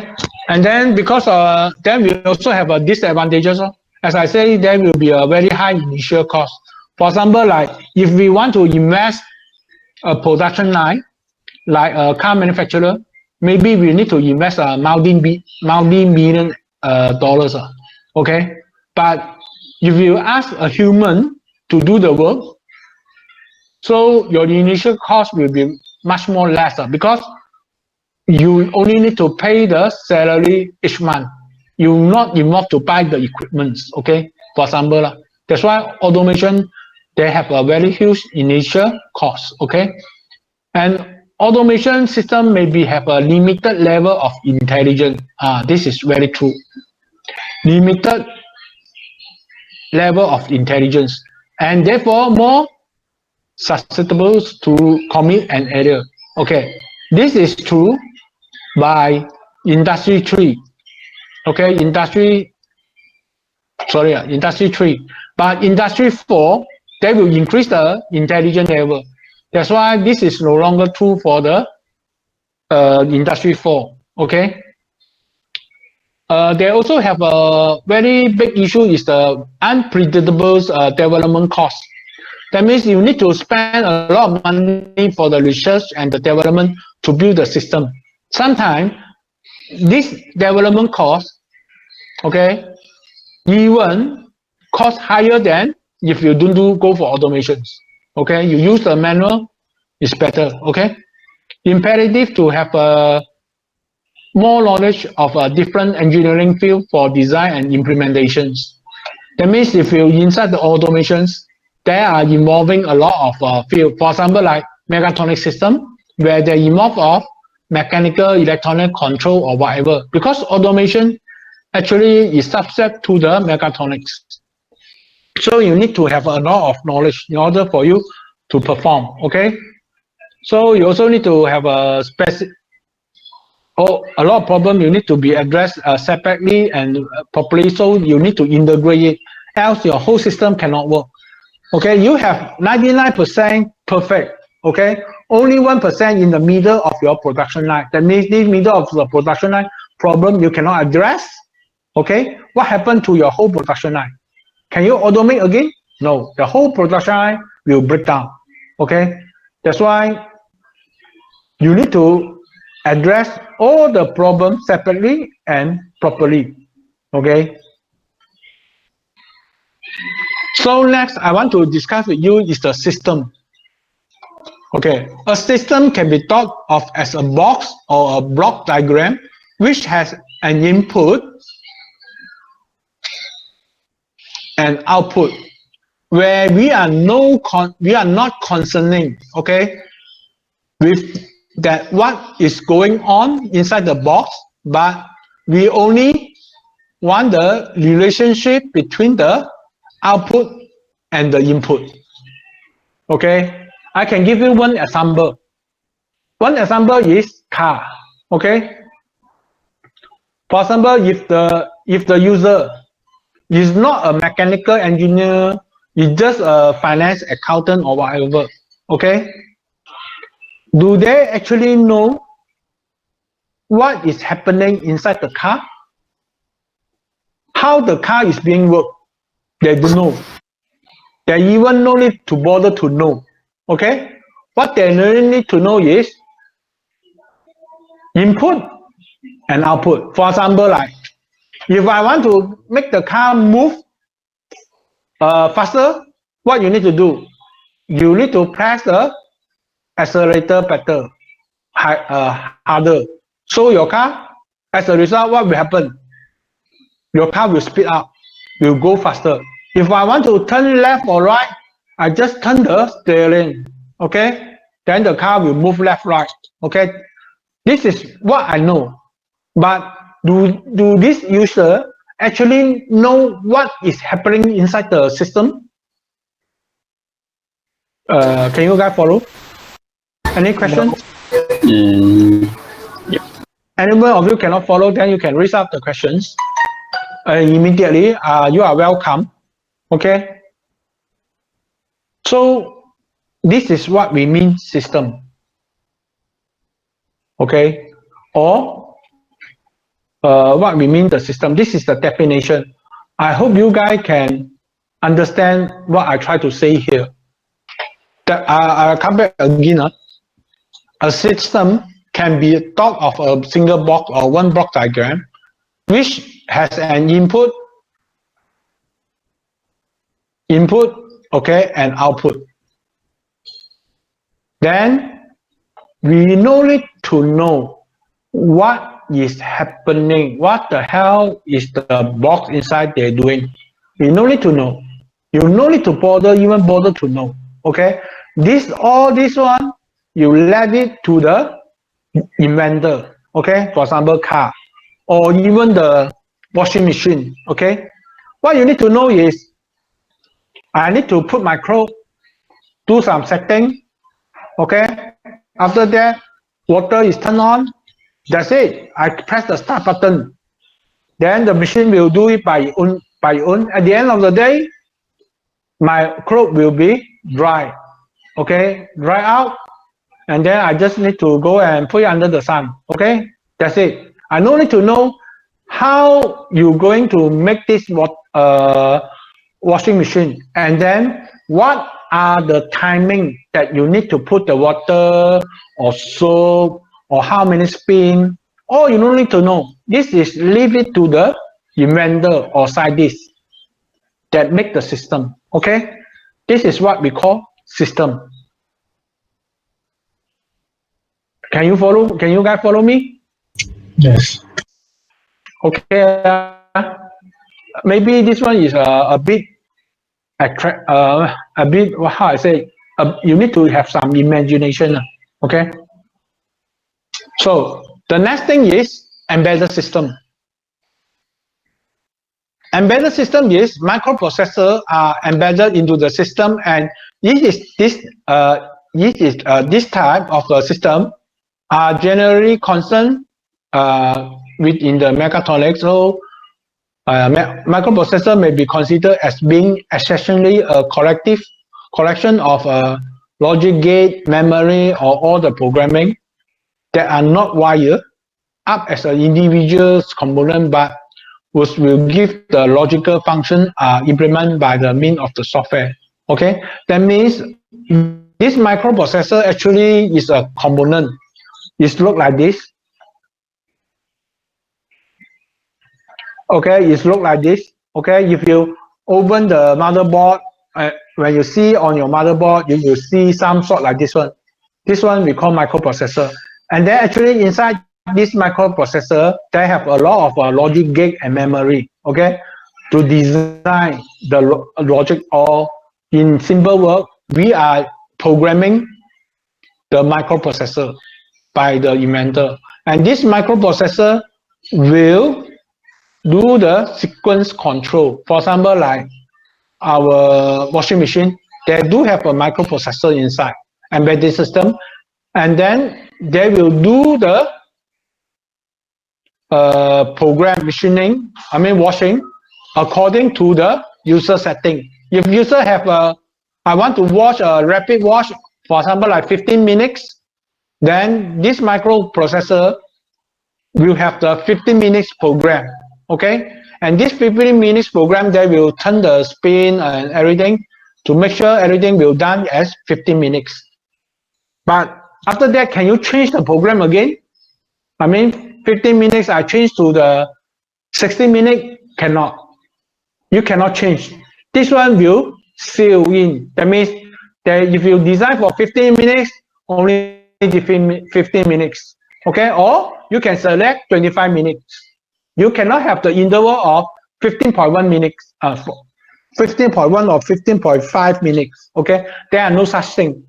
and then because then we also have a disadvantages. As I say, there will be a very high initial cost. For example, like if we want to invest a production line, like a car manufacturer, maybe we need to invest multi-million dollars. Okay, but if you ask a human to do the work, so your initial cost will be much more less because you only need to pay the salary each month. You not involved to buy the equipment. Okay, for example, that's why automation, they have a very huge initial cost. Okay, and automation system maybe have a limited level of intelligence. This is very true. Limited level of intelligence, and therefore more susceptible to commit an error. Okay, this is true by industry 3. Okay, industry 3. But industry 4, they will increase the intelligence level. That's why this is no longer true for the industry 4. Okay. They also have a very big issue is the unpredictable development cost. That means you need to spend a lot of money for the research and the development to build the system. Sometimes this development cost, okay, even cost higher than if you don't go for automations. Okay, you use the manual, it's better. Okay, imperative to have more knowledge of a different engineering field for design and implementations. That means if you inside the automations, they are involving a lot of field. For example, like mechatronic system, where they involve of mechanical, electronic control or whatever. Because automation actually is subject to the mechatronics. So you need to have a lot of knowledge in order for you to perform. Okay. So you also need to have a a lot of problems you need to be addressed separately and properly. So you need to integrate it, else your whole system cannot work. Okay, you have 99% perfect. Okay, only 1% in the middle of your production line. That means the middle of the production line problem you cannot address. Okay, what happened to your whole production line? Can you automate again? No, the whole production line will break down. Okay, that's why you need to address all the problems separately and properly. Okay. So next, I want to discuss with you is the system. Okay, a system can be thought of as a box or a block diagram which has an input and output, where we are not concerning, okay, with that what is going on inside the box, but we only want the relationship between the output and the input. Okay, I can give you one example. One example is car. Okay, for example, if the user is not a mechanical engineer, is just a finance accountant or whatever. Okay, do they actually know what is happening inside the car, how the car is being worked. They don't know. They even no need to bother to know. Okay? What they really need to know is input and output. For example, like if I want to make the car move faster, what you need to do? You need to press the accelerator better, harder. So your car, as a result, what will happen? Your car will speed up, will go faster. If I want to turn left or right, I just turn the steering, okay? Then the car will move left, right, okay? This is what I know. But do this user actually know what is happening inside the system? Can you guys follow? Any questions? Anyone of you cannot follow, then you can raise up the questions immediately. You are welcome. Okay. So this is what we mean system. Okay. Or what we mean the system. This is the definition. I hope you guys can understand what I try to say here. That I'll come back again. A system can be thought of a single block or one block diagram, which has an input, okay, and output. Then we need to know what is happening, what the hell is the box inside they're doing. You no need to know. You no need to even bother to know. Okay, this one, you let it to the inventor. Okay, for example, car, or even the washing machine. Okay, what you need to know is I need to put my clothes, do some setting. Okay, after that, water is turned on. That's it. I press the start button. Then the machine will do it by own. At the end of the day, my clothes will be dry. Okay, dry out, and then I just need to go and put it under the sun. Okay, that's it. I don't need to know how you're going to make this washing machine, and then what are the timing that you need to put the water or soap or how many spin. All you don't need to know. This is leave it to the inventor or scientist that make the system. Okay, this is what we call system. Can you follow? Can you guys follow me? Yes. Okay. Maybe this one is a bit how I say. You need to have some imagination. Okay. So the next thing is embedded system. Embedded system is microprocessor are embedded into the system, and this type of the system are generally concerned within the mechatronics. So microprocessor may be considered as being essentially a collection of logic gate, memory, or all the programming that are not wired up as an individual component, but which will give the logical function implemented by the means of the software. Okay, that means this microprocessor actually is a component. It looks like this. Okay, it looks like this. Okay, if you open the motherboard, when you see on your motherboard, you will see some sort like this one. This one we call microprocessor. And then actually inside this microprocessor, they have a lot of logic gate and memory, okay, to design the logic. Or in simple word, we are programming the microprocessor by the inventor. And this microprocessor will do the sequence control. For example, like our washing machine, they do have a microprocessor inside, embedded system, and then they will do the program machining, washing, according to the user setting. If user have I want to wash a rapid wash, for example, like 15 minutes, then this microprocessor will have the 15 minutes program, okay? And this 15 minutes program, they will turn the spin and everything to make sure everything will done as 15 minutes. But after that, can you change the program again? I mean, 15 minutes I change to the 60 minute, cannot. You cannot change. This one will seal in. That means that if you design for 15 minutes, only 15 minutes, okay? Or you can select 25 minutes. You cannot have the interval of 15.1 minutes, 15.1 or 15.5 minutes, okay? There are no such thing,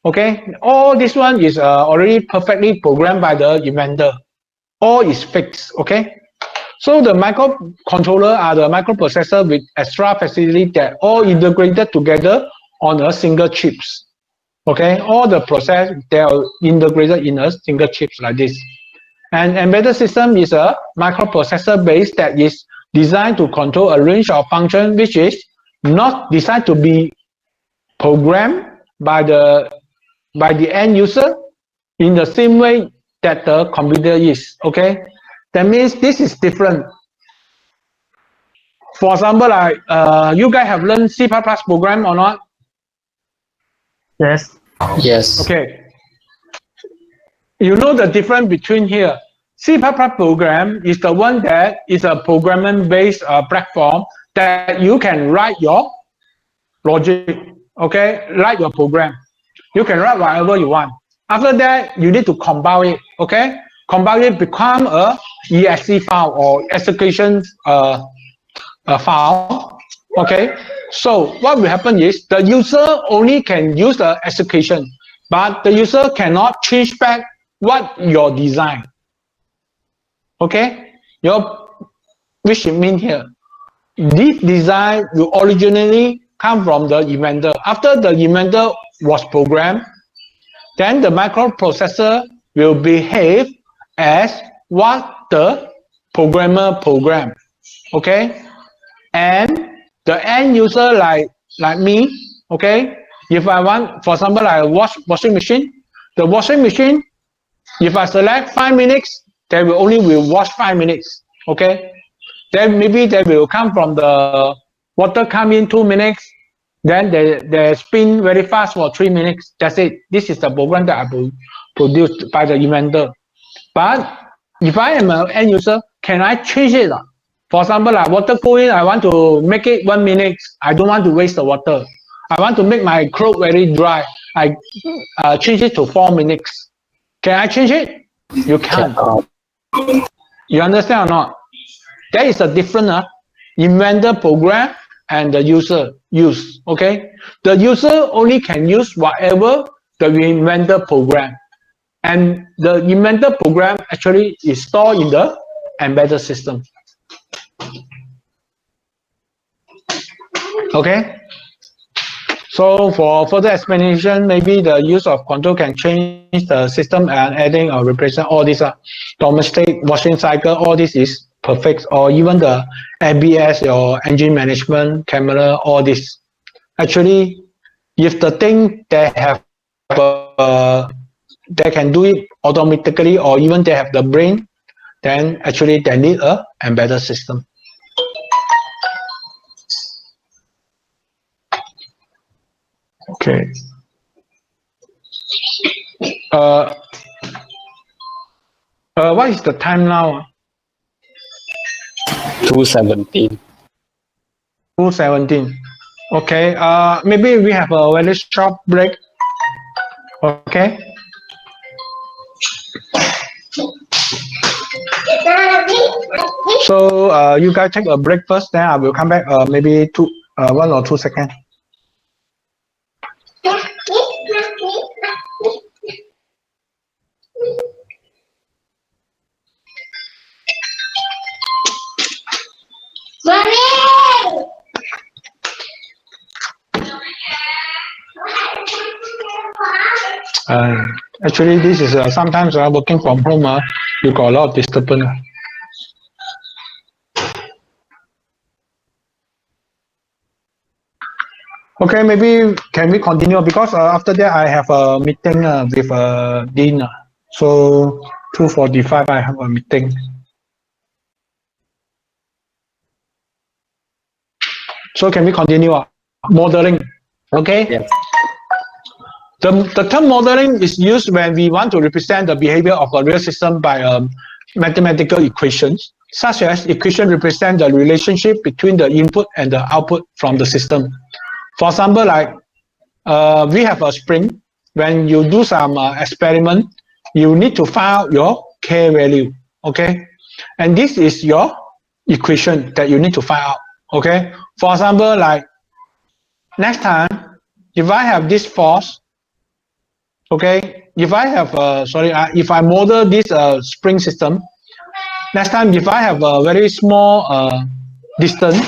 okay? All this one is already perfectly programmed by the inventor. All is fixed, okay? So the microcontroller are the microprocessor with extra facility that all integrated together on a single chips. Okay, all the process they are integrated in a single chips like this. And embedded system is a microprocessor base that is designed to control a range of functions which is not designed to be programmed by the end user in the same way that the computer is. Okay, that means this is different. For example, like you guys have learned C++ program or not? Yes. Yes. Okay. You know the difference between here. C++ program is the one that is a programming-based platform that you can write your logic. Okay, write your program. You can write whatever you want. After that, you need to compile it. Okay, compile it become a EXE file or execution file. Okay, so what will happen is the user only can use the execution, but the user cannot change back what your design. Okay, which mean here, this design will originally come from the inventor. After the inventor was programmed, then the microprocessor will behave as what the programmer programmed. Okay, and the end user like me, okay, if I want, for example, I washing machine, the washing machine, if I select 5 minutes, they will only wash 5 minutes, okay? Then maybe they will come from the water come in 2 minutes, then they spin very fast for 3 minutes. That's it. This is the program that I produced by the inventor. But if I am an end user, can I change it? For example, like water go in, I want to make it 1 minute. I don't want to waste the water. I want to make my clothes very dry. I change it to 4 minutes. Can I change it? You can't. You understand or not? There is a different inventor program and the user use. Okay, the user only can use whatever the inventor program, and the inventor program actually is stored in the embedded system. Okay, so for further explanation, maybe the use of control can change the system and adding or replacing all these domestic washing cycle, all this is perfect, or even the ABS or engine management, camera, all this. Actually, if the thing they have, they can do it automatically, or even they have the brain, then actually they need a embedded system. Okay. What is the time now? 2:17. 2:17. Okay. Maybe we have a very short break. Okay. So you guys take a break first, then I will come back. Maybe 1 or 2 seconds. Actually, this is sometimes working from home. You got a lot of disturbance. Okay, maybe can we continue, because after that I have a meeting with Dean. So 2:45, I have a meeting. So can we continue? Modeling, okay? Yes. The term modeling is used when we want to represent the behavior of a real system by mathematical equations, such as equation represent the relationship between the input and the output from the system. For example, like we have a spring. When you do some experiment, you need to find out your K value, okay? And this is your equation that you need to find out, okay? For example, like next time, if I have this force, okay, if I have, if I model this spring system, next time if I have a very small distance,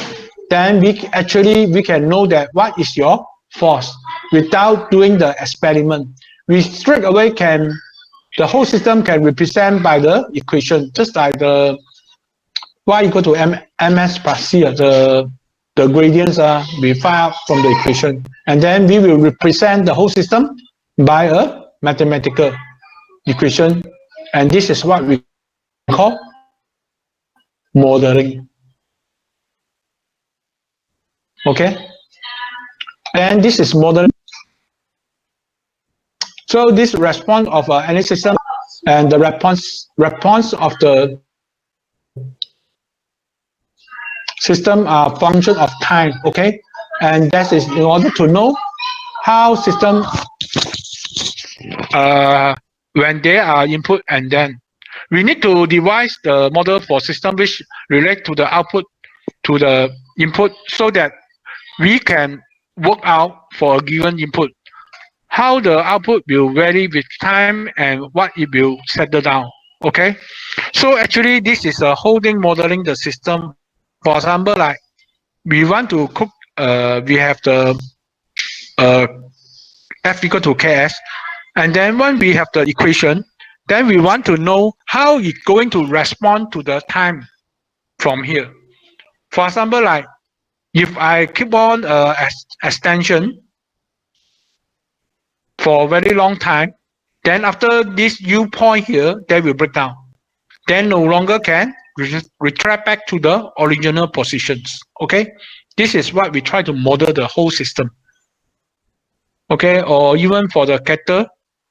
then we can know that what is your force without doing the experiment. We straight away the whole system can represent by the equation, just like the y equal to ms plus c, the gradients we find out from the equation, and then we will represent the whole system by a mathematical equation, and this is what we call modeling. Okay, and this is modeling. So this response of any system and the response of the system are function of time. Okay, and that is in order to know how system when they are input, and then we need to devise the model for system which relate to the output to the input, so that we can work out for a given input how the output will vary with time and what it will settle down. Okay, so actually this is a holding modeling the system. For example, like we want to cook, we have the F equal to Ks, and then when we have the equation, then we want to know how it's going to respond to the time from here. For example, like if I keep on extension for a very long time, then after this U point here, they will break down. Then no longer can retract back to the original positions. Okay, this is what we try to model the whole system. Okay, or even for the kettle.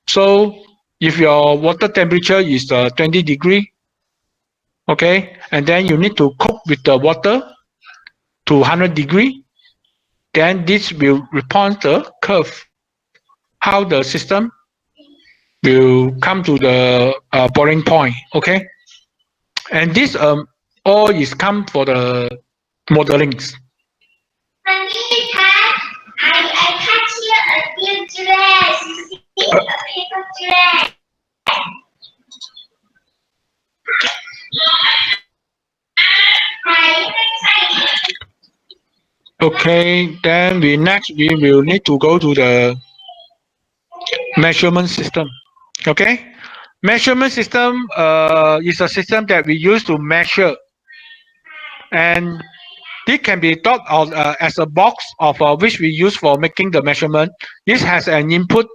So if your water temperature is 20 degree, okay, and then you need to cook with the water to 100 degree, then this will respond the curve, how the system will come to the boiling point. Okay, and this all is come for the modelings. I catch here a new dress. You see a paper dress. Okay, then we will need to go to the measurement system. Okay, measurement system is a system that we use to measure, and this can be thought of as a box of which we use for making the measurement. This has an input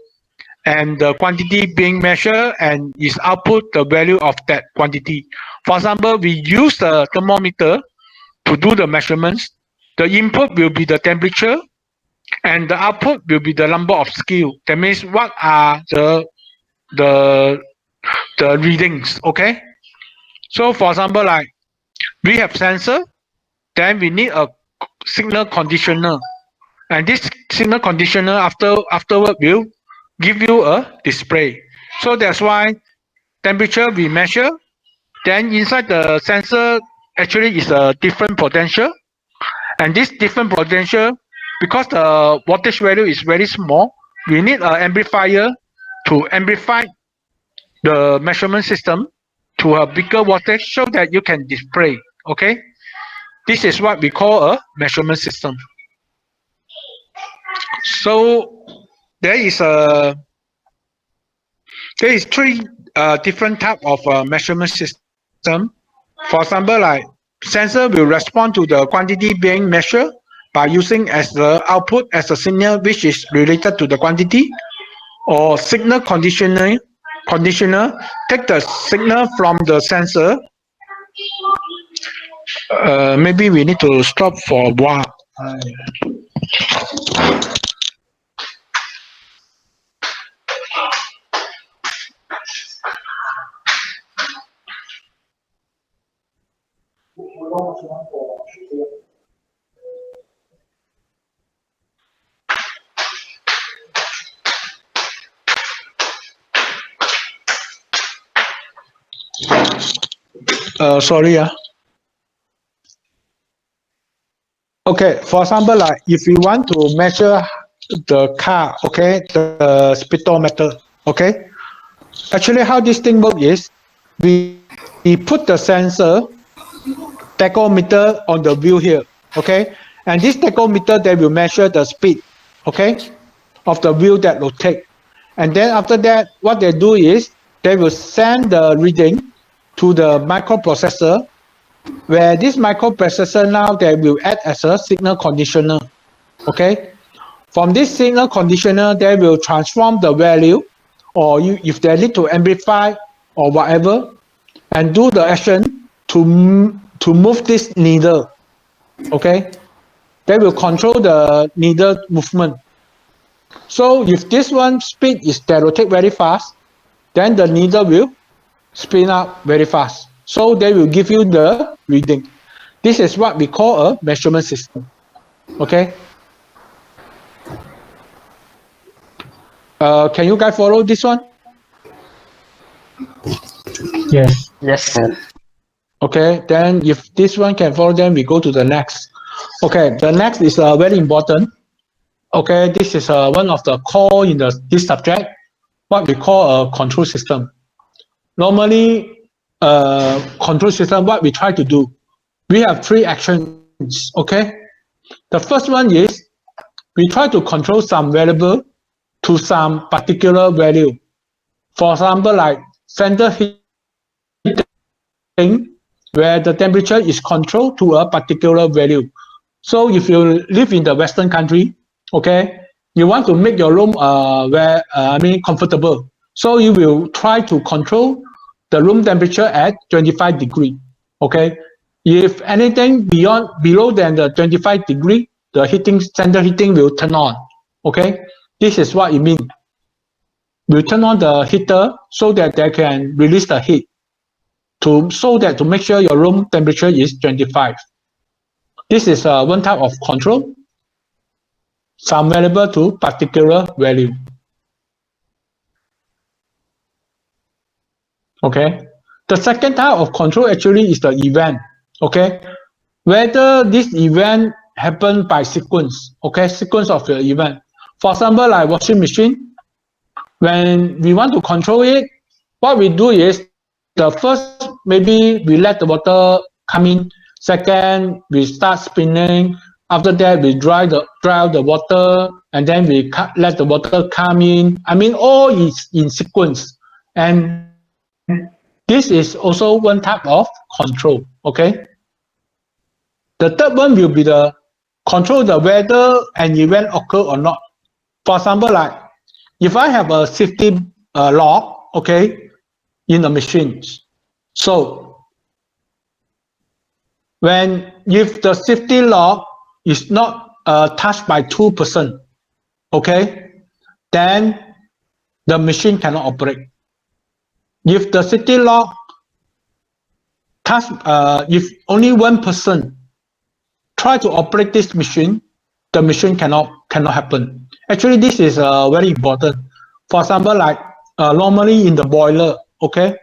and the quantity being measured, and is output the value of that quantity. For example, we use the thermometer to do the measurements. The input will be the temperature, and the output will be the number of scale. That means what are the readings. Okay, so for example, like we have sensor, then we need a signal conditioner, and this signal conditioner afterward will give you a display. So that's why temperature we measure, then inside the sensor actually is a different potential, and this different potential, because the voltage value is very small, we need an amplifier to amplify the measurement system to a bigger voltage so that you can display. Okay, this is what we call a measurement system. So there is three different type of measurement system. For example, like sensor will respond to the quantity being measured by using as the output as a signal which is related to the quantity, or signal conditioner conditioner take the signal from the sensor. Maybe we need to stop for a while. Sorry. Okay, for example, like if you want to measure the car, okay, the speedometer, okay. Actually, how this thing works is we put the sensor tachometer on the wheel here, okay, and this tachometer they will measure the speed, okay, of the wheel that rotate, and then after that, what they do is they will send the reading to the microprocessor, where this microprocessor now they will act as a signal conditioner, okay. From this signal conditioner, they will transform the value, or if they need to amplify or whatever, and do the action to move this needle, okay. They will control the needle movement. So if this one speed is they rotate very fast, then the needle will spin up very fast. So they will give you the reading. This is what we call a measurement system. Okay. Can you guys follow this one? Yes. Yes. Okay. Then if this one can follow, then we go to the next. Okay. The next is very important. Okay. This is one of the core in this subject, what we call a control system. Normally, control system, what we try to do, we have three actions, okay? The first one is we try to control some variable to some particular value. For example, like center heating, where the temperature is controlled to a particular value. So if you live in the Western country, okay, you want to make your room comfortable. So you will try to control the room temperature at 25 degrees. Okay. If anything below than the 25 degree, the center heating will turn on. Okay. This is what it means. We'll turn on the heater so that they can release the heat to make sure your room temperature is 25. This is one type of control. Some variable to particular value. Okay. The second type of control actually is the event. Okay. Whether this event happen by sequence. Okay. Sequence of the event. For example, like washing machine. When we want to control it, what we do is the first, maybe we let the water come in. Second, we start spinning. After that, we dry out the water, and then we let the water come in. I mean, all is in sequence. And this is also one type of control, okay? The third one will be the control the whether an event occur or not. For example, like if I have a safety lock, okay, in the machine. So if the safety lock is not touched by 2%, okay, then the machine cannot operate. If the safety lock if only 1% try to operate this machine, the machine cannot happen. Actually, this is very important. For example, like normally in the boiler, okay,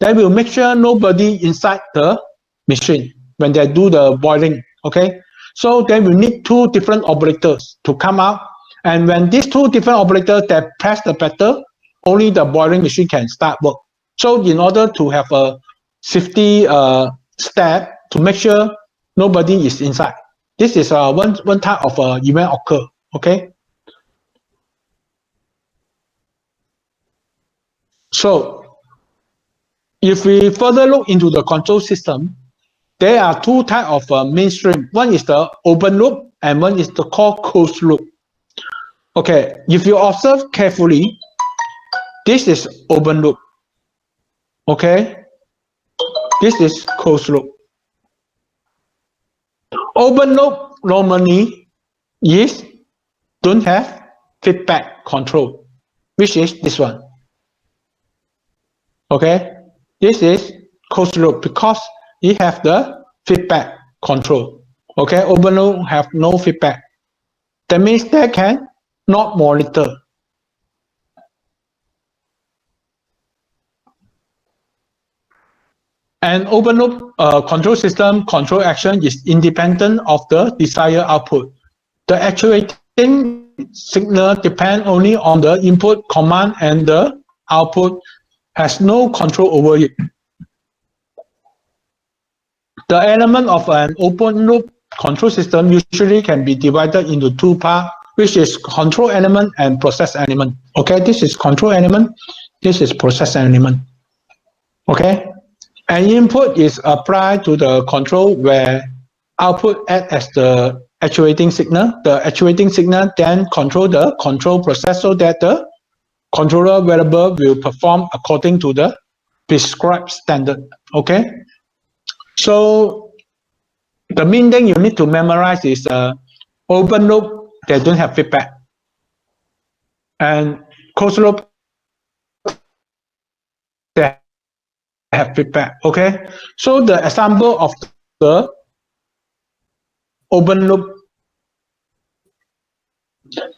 they will make sure nobody inside the machine when they do the boiling, okay. So then we need two different operators to come out. And when these two different operators that press the button, only the boiling machine can start work. So in order to have a safety step to make sure nobody is inside, this is one type of event occur. Okay. So if we further look into the control system, there are two types of mainstream. One is the open loop, and one is the called closed loop. Okay, if you observe carefully, this is open loop. Okay, this is closed loop. Open loop normally is don't have feedback control, which is this one. Okay, this is closed loop because it have the feedback control. Okay, open loop have no feedback. That means they can not monitor. An open loop control system control action is independent of the desired output. The actuating signal depends only on the input command and the output has no control over it. The element of an open loop control system usually can be divided into two parts, which is control element and process element. Okay, this is control element, this is process element. Okay, an input is applied to the control where output acts as the actuating signal. The actuating signal then control the control process so that the controller variable will perform according to the prescribed standard. Okay, so the main thing you need to memorize is open loop, they don't have feedback, and closed loop, they have feedback. Okay, so the example of the open loop.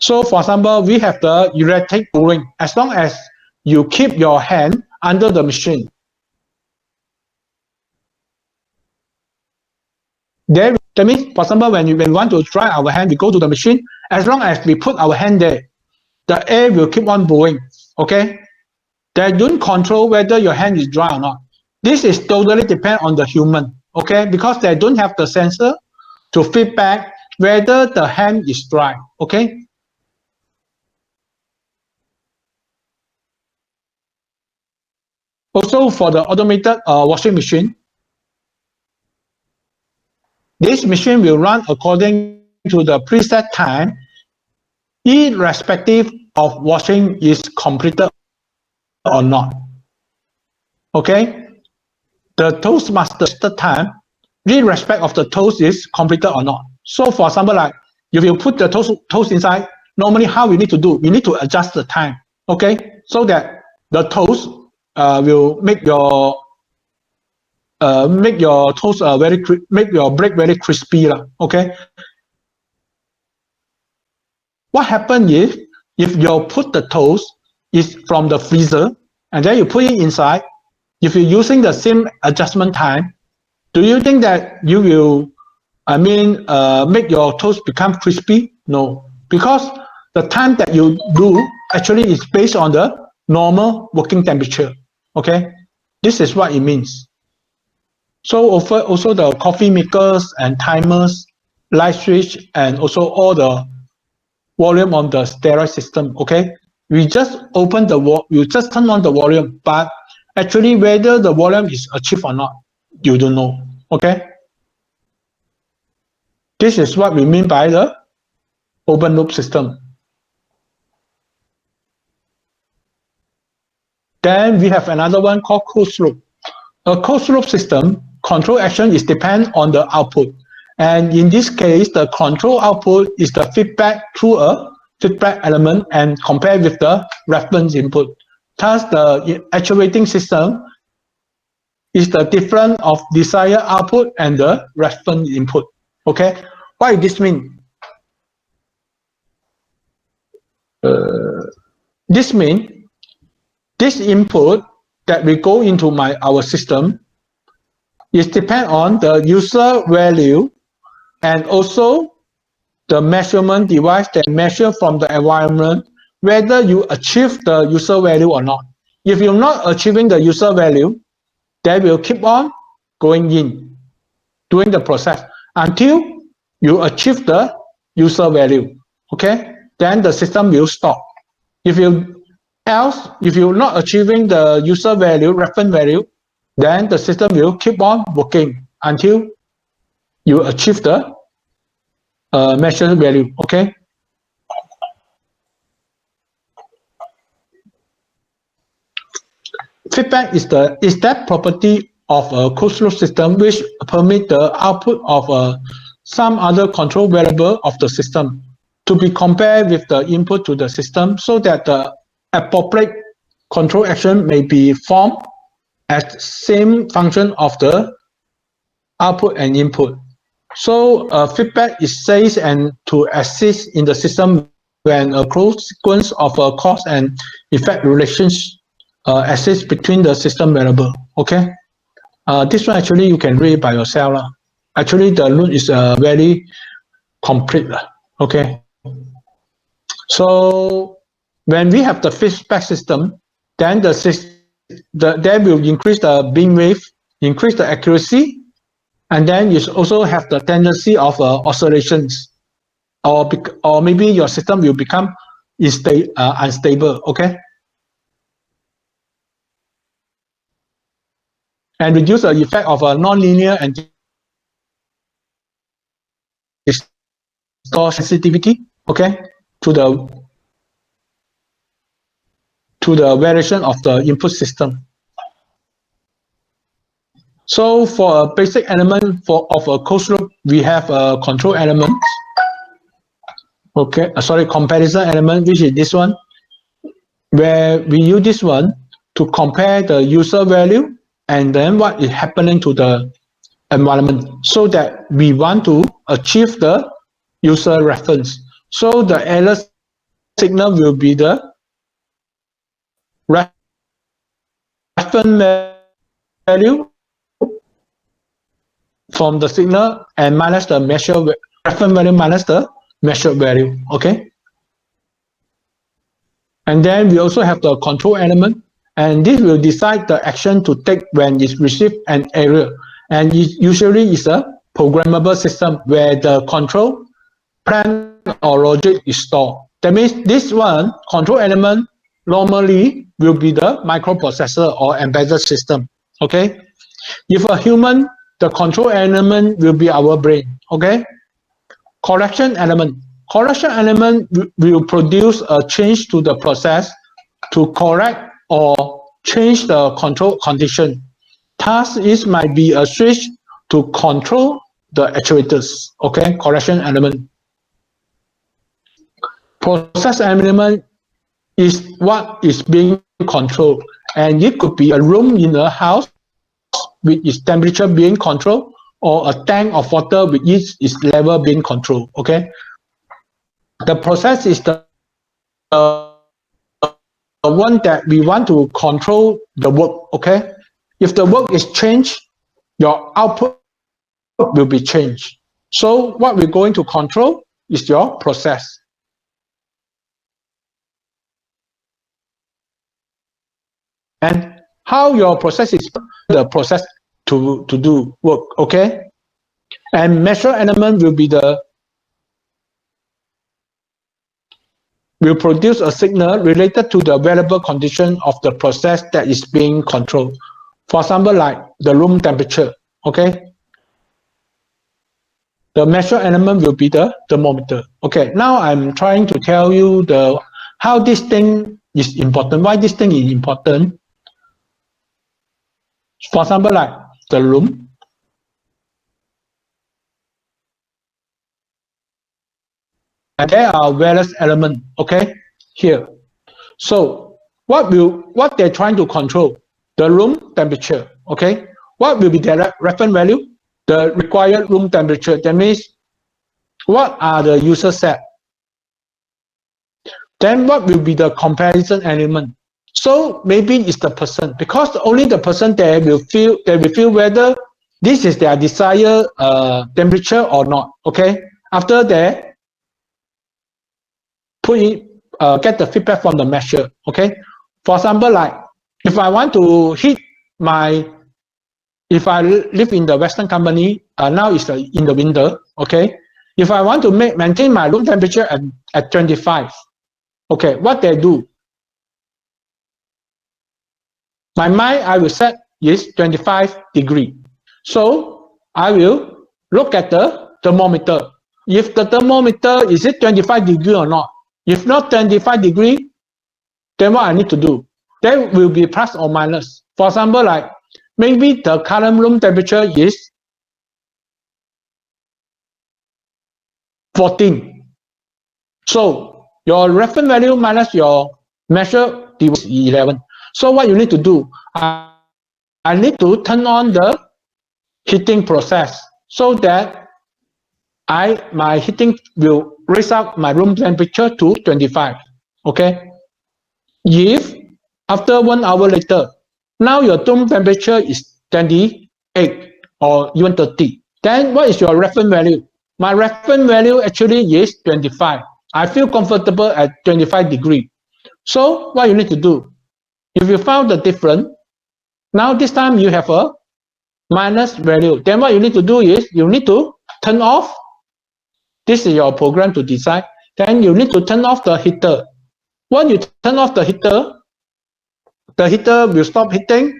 So for example, we have the erratic pulling. As long as you keep your hand under the machine, that means, for example, when we want to dry our hand, we go to the machine. As long as we put our hand there, the air will keep on blowing. Okay, they don't control whether your hand is dry or not. This is totally depend on the human. Okay, because they don't have the sensor to feedback whether the hand is dry. Okay. Also for the automated washing machine, this machine will run according to the preset time, irrespective of washing is completed or not. Okay, the Toastmaster time, irrespective of the toast is completed or not. So for example, like if you put the toast inside, normally how we need to do, we need to adjust the time. Okay, so that the toast will make your toast make your bread very crispy. Okay. What happens if you put the toast is from the freezer and then you put it inside, if you're using the same adjustment time, do you think that you will, make your toast become crispy? No, because the time that you do actually is based on the normal working temperature. Okay, this is what it means. So also the coffee makers and timers, light switch, and also all the volume on the steroid system. Okay, we just open the you just turn on the volume, but actually whether the volume is achieved or not, you don't know. Okay, this is what we mean by the open loop system. Then we have another one called closed loop. A closed loop system control action is depend on the output, and in this case, the control output is the feedback through a feedback element and compared with the reference input. Thus, the actuating system is the difference of desired output and the reference input. Okay, what does this mean? This means this input that we go into our system is depend on the user value and also the measurement device that measure from the environment whether you achieve the user value or not. If you're not achieving the user value, they will keep on going in, doing the process until you achieve the user value. Okay, then the system will stop. If you're not achieving the user value, reference value, then the system will keep on working until you achieve the measured value. Okay. feedback is that property of a closed-loop system which permit the output of some other control variable of the system to be compared with the input to the system so that the appropriate control action may be formed as same function of the output and input. So feedback is safe and to assist in the system when a closed sequence of cause and effect relations exists between the system variable. Okay, this one actually you can read by yourself. Actually, the loop is very complete. Okay, so when we have the feedback system, then then will increase the beam wave, increase the accuracy, and then you also have the tendency of oscillations, or maybe your system will become unstable. Okay, and reduce the effect of a nonlinear and distort sensitivity. Okay, to the variation of the input system. So for a basic element of a closed loop, we have a control element. Okay, sorry, comparison element, which is this one, where we use this one to compare the user value and then what is happening to the environment, so that we want to achieve the user reference. So the error signal will be the reference value from the signal and minus the measured reference value minus the measured value. Okay, and then we also have the control element, and this will decide the action to take when it receives an error, and it usually is a programmable system where the control plan or logic is stored. That means this one control element normally will be the microprocessor or embedded system. Okay, if a human, the control element will be our brain. Okay, correction element will produce a change to the process to correct or change the control condition. Task might be a switch to control the actuators. Okay, correction element. Process element is what is being controlled, and it could be a room in a house with its temperature being controlled, or a tank of water with its level being controlled. Okay, the process is the one that we want to control the work. Okay, if the work is changed, your output will be changed. So what we're going to control is your process. And how your process is the process to do work. Okay, and measure element will produce a signal related to the variable condition of the process that is being controlled. For example, like the room temperature. Okay, the measure element will be the thermometer. Okay, now I'm trying to tell you how this thing is important, why this thing is important. For example, like the room. And there are various elements, okay, here. So what they're trying to control? The room temperature, okay? What will be the reference value? The required room temperature. That means what are the user set? Then what will be the comparison element? So maybe it's the person, because only the person there will feel whether this is their desired temperature or not. Okay, after that, get the feedback from the measure. Okay, for example, like if I want to heat if I live in the Western company, now it's in the winter. Okay, if I want to maintain my room temperature at 25, okay, what they do? My mind, I will set is 25 degree. So I will look at the thermometer. If the thermometer is it 25 degree or not? If not 25 degree, then what I need to do? There will be plus or minus. For example, like maybe the current room temperature is 14. So your reference value minus your measure is 11. So what you need to do, I need to turn on the heating process so that my heating will raise up my room temperature to 25. Okay. If after 1 hour later, now your room temperature is 28 or even 30, then what is your reference value? My reference value actually is 25. I feel comfortable at 25 degrees. So what you need to do, if you found the difference, now this time you have a minus value. Then what you need to do is you need to turn off. This is your program to decide. Then you need to turn off the heater. When you turn off the heater will stop heating.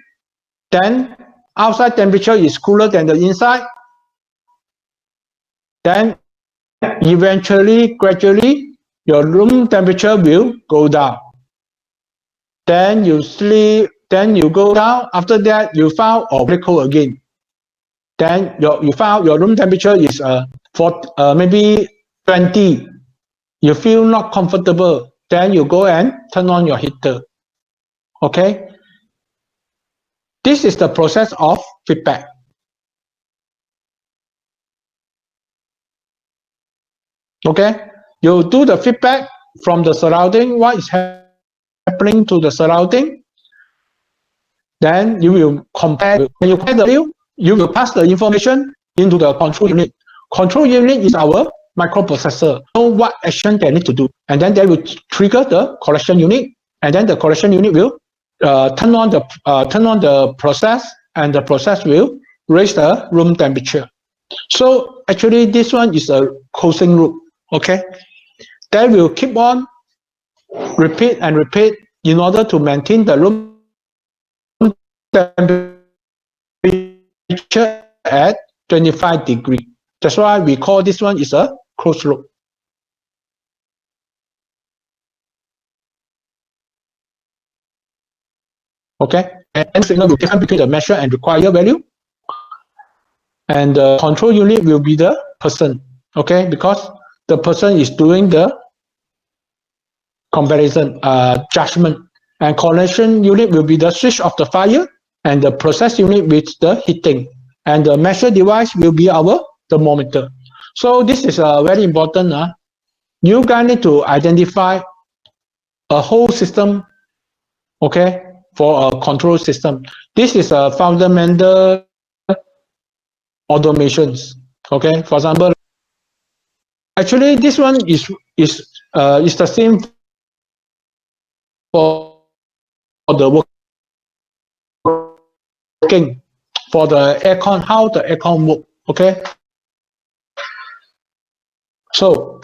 Then outside temperature is cooler than the inside. Then eventually, gradually, your room temperature will go down. Then you sleep, then you go down. After that, you found very cold again. Then you found your room temperature is maybe 20. You feel not comfortable. Then you go and turn on your heater. Okay. This is the process of feedback. Okay. You do the feedback from the surrounding. What is happening to the surrounding? Then you will compare. When you compare the value, you will pass the information into the control unit. Control unit is our microprocessor. Know what action they need to do, and then they will trigger the correction unit, and then the correction unit will turn on the process, and the process will raise the room temperature. So actually, this one is a closing loop. Okay, they will keep on repeat and repeat in order to maintain the room temperature at 25 degrees. That's why we call this one is a closed loop. Okay, and signal will differ between the measure and required value, and the control unit will be the person. Okay, because the person is doing the comparison judgment, and correction unit will be the switch of the fire, and the process unit with the heating, and the measure device will be our thermometer. So this is very important. You guys need to identify a whole system, okay, for a control system. This is a fundamental automations. Okay, for example, actually this one is the same for the working for the aircon, how the aircon work. Okay, so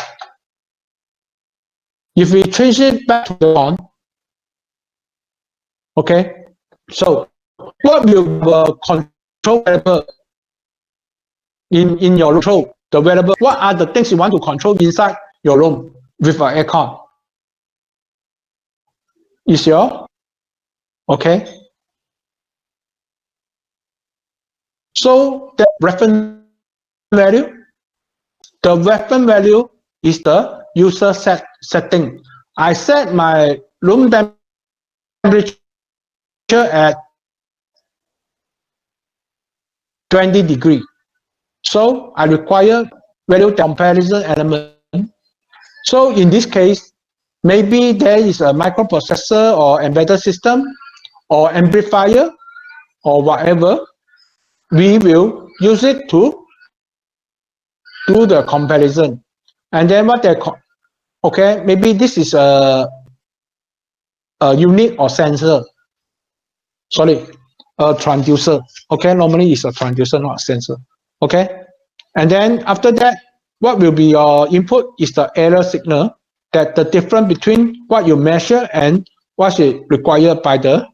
if we change it back to the on, okay, so what will control variable in your control? The variable, what are the things you want to control inside your room with an aircon? Is your okay? So the reference value, is the user setting. I set my room temperature at 20 degrees. So I require value comparison element. So in this case, maybe there is a microprocessor or embedded system or amplifier or whatever. We will use it to do the comparison. And then what they okay, maybe this is a unit or sensor. Sorry, a transducer. Okay, normally it's a transducer, not a sensor. Okay, and then after that, what will be your input is the error signal, that the difference between what you measure and what is required by the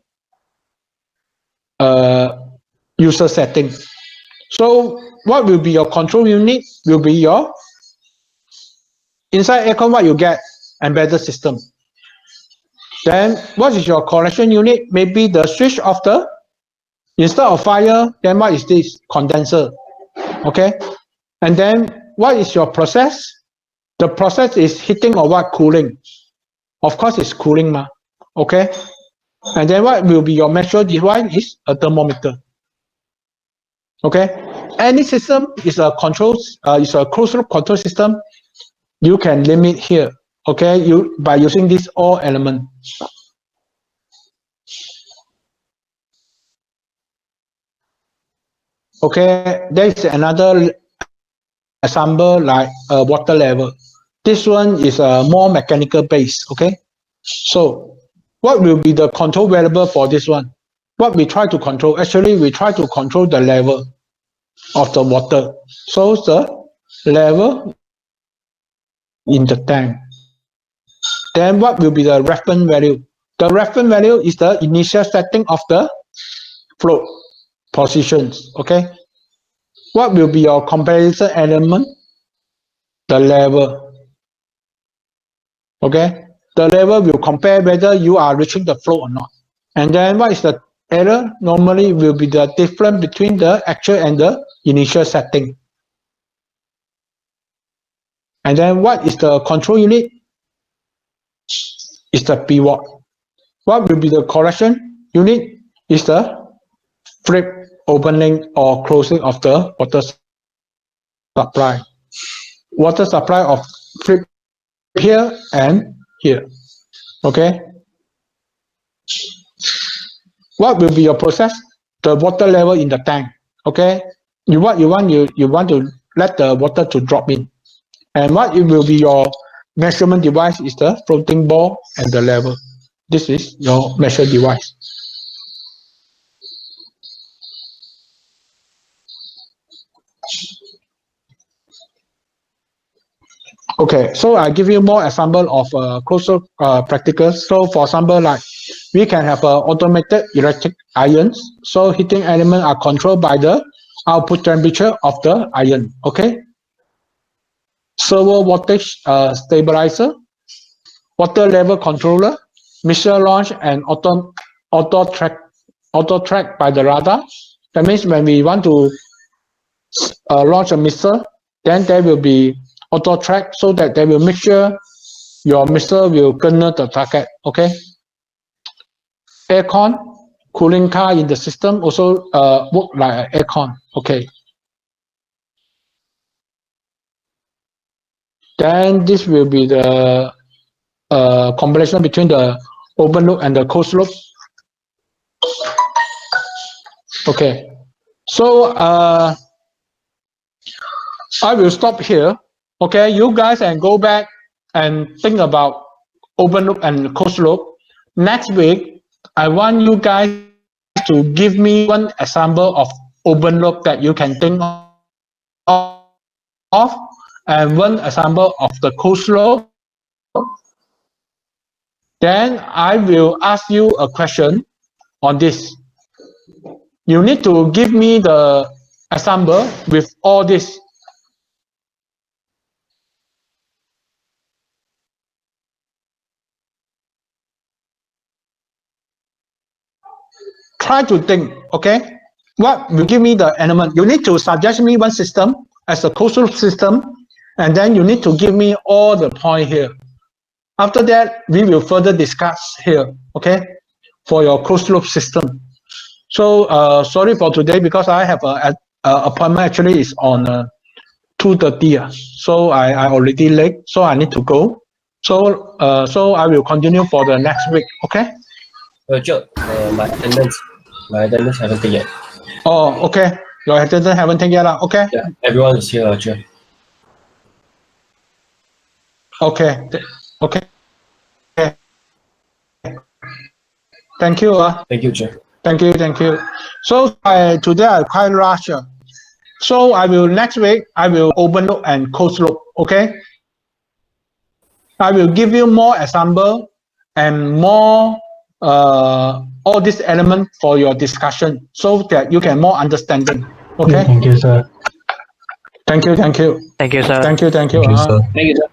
user setting. So what will be your control unit? Will be your inside aircon, what you get, embedded system. Then what is your correction unit? Maybe the switch of the Instead of fire, then what is this? Condenser. Okay. And then what is your process? The process is heating or what? Cooling. Of course, it's cooling, ma. Okay. And then what will be your measure device is a thermometer. Okay. Any system is a is a closed loop control system. You can limit here. Okay. By using this all element. Okay. There is another example like a water level. This one is a more mechanical base. Okay. So what will be the control variable for this one? What we try to control? Actually, we try to control the level of the water. So the level in the tank. Then what will be the reference value? The reference value is the initial setting of the flow positions. Okay. What will be your comparison element? The level. Okay. The level will compare whether you are reaching the flow or not. And then what is the error? Normally will be the difference between the actual and the initial setting. And then what is the control unit? Is the pivot. What will be the correction unit? Is the flip opening or closing of the water supply. Water supply of flip here and here. Okay. What will be your process? The water level in the tank. Okay. You want to let the water to drop in. And what it will be your measurement device is the floating ball and the level. This is your measure device. Okay, so I give you more example of closer practicals. So for example, like we can have automated electric irons. So heating elements are controlled by the output temperature of the iron. Okay. Servo voltage stabilizer, water level controller, missile launch, and auto track by the radar. That means when we want to launch a missile, then there will be auto track so that they will make sure your missile will corner the target. Okay. Aircon, cooling car in the system also work like an aircon. Okay. Then this will be the combination between the open loop and the closed loop. Okay. So I will stop here. Okay, you guys can go back and think about open loop and closed loop. Next week, I want you guys to give me one example of open loop that you can think of, and one example of the closed loop. Then I will ask you a question on this. You need to give me the example with all this. Try to think, okay? What will give me the element? You need to suggest me one system as a closed loop system, and then you need to give me all the point here. After that, we will further discuss here, okay? For your closed loop system. So sorry for today because I have a appointment actually is on 2:30. So I already late, so I need to go. So I will continue for the next week, okay? Joe, my attendance haven't taken yet. Oh, okay. Your attendance haven't taken yet, okay? Yeah, everyone is here, Joe. Okay. Okay. Thank you. Thank you, Joe. Thank you. So today I quite rush. So I will next week I will open loop and close loop. Okay. I will give you more example and more all these elements for your discussion so that you can more understanding. Okay. Thank you, sir. Thank you. Thank you, sir. Thank you. Thank you, sir. Thank you, sir.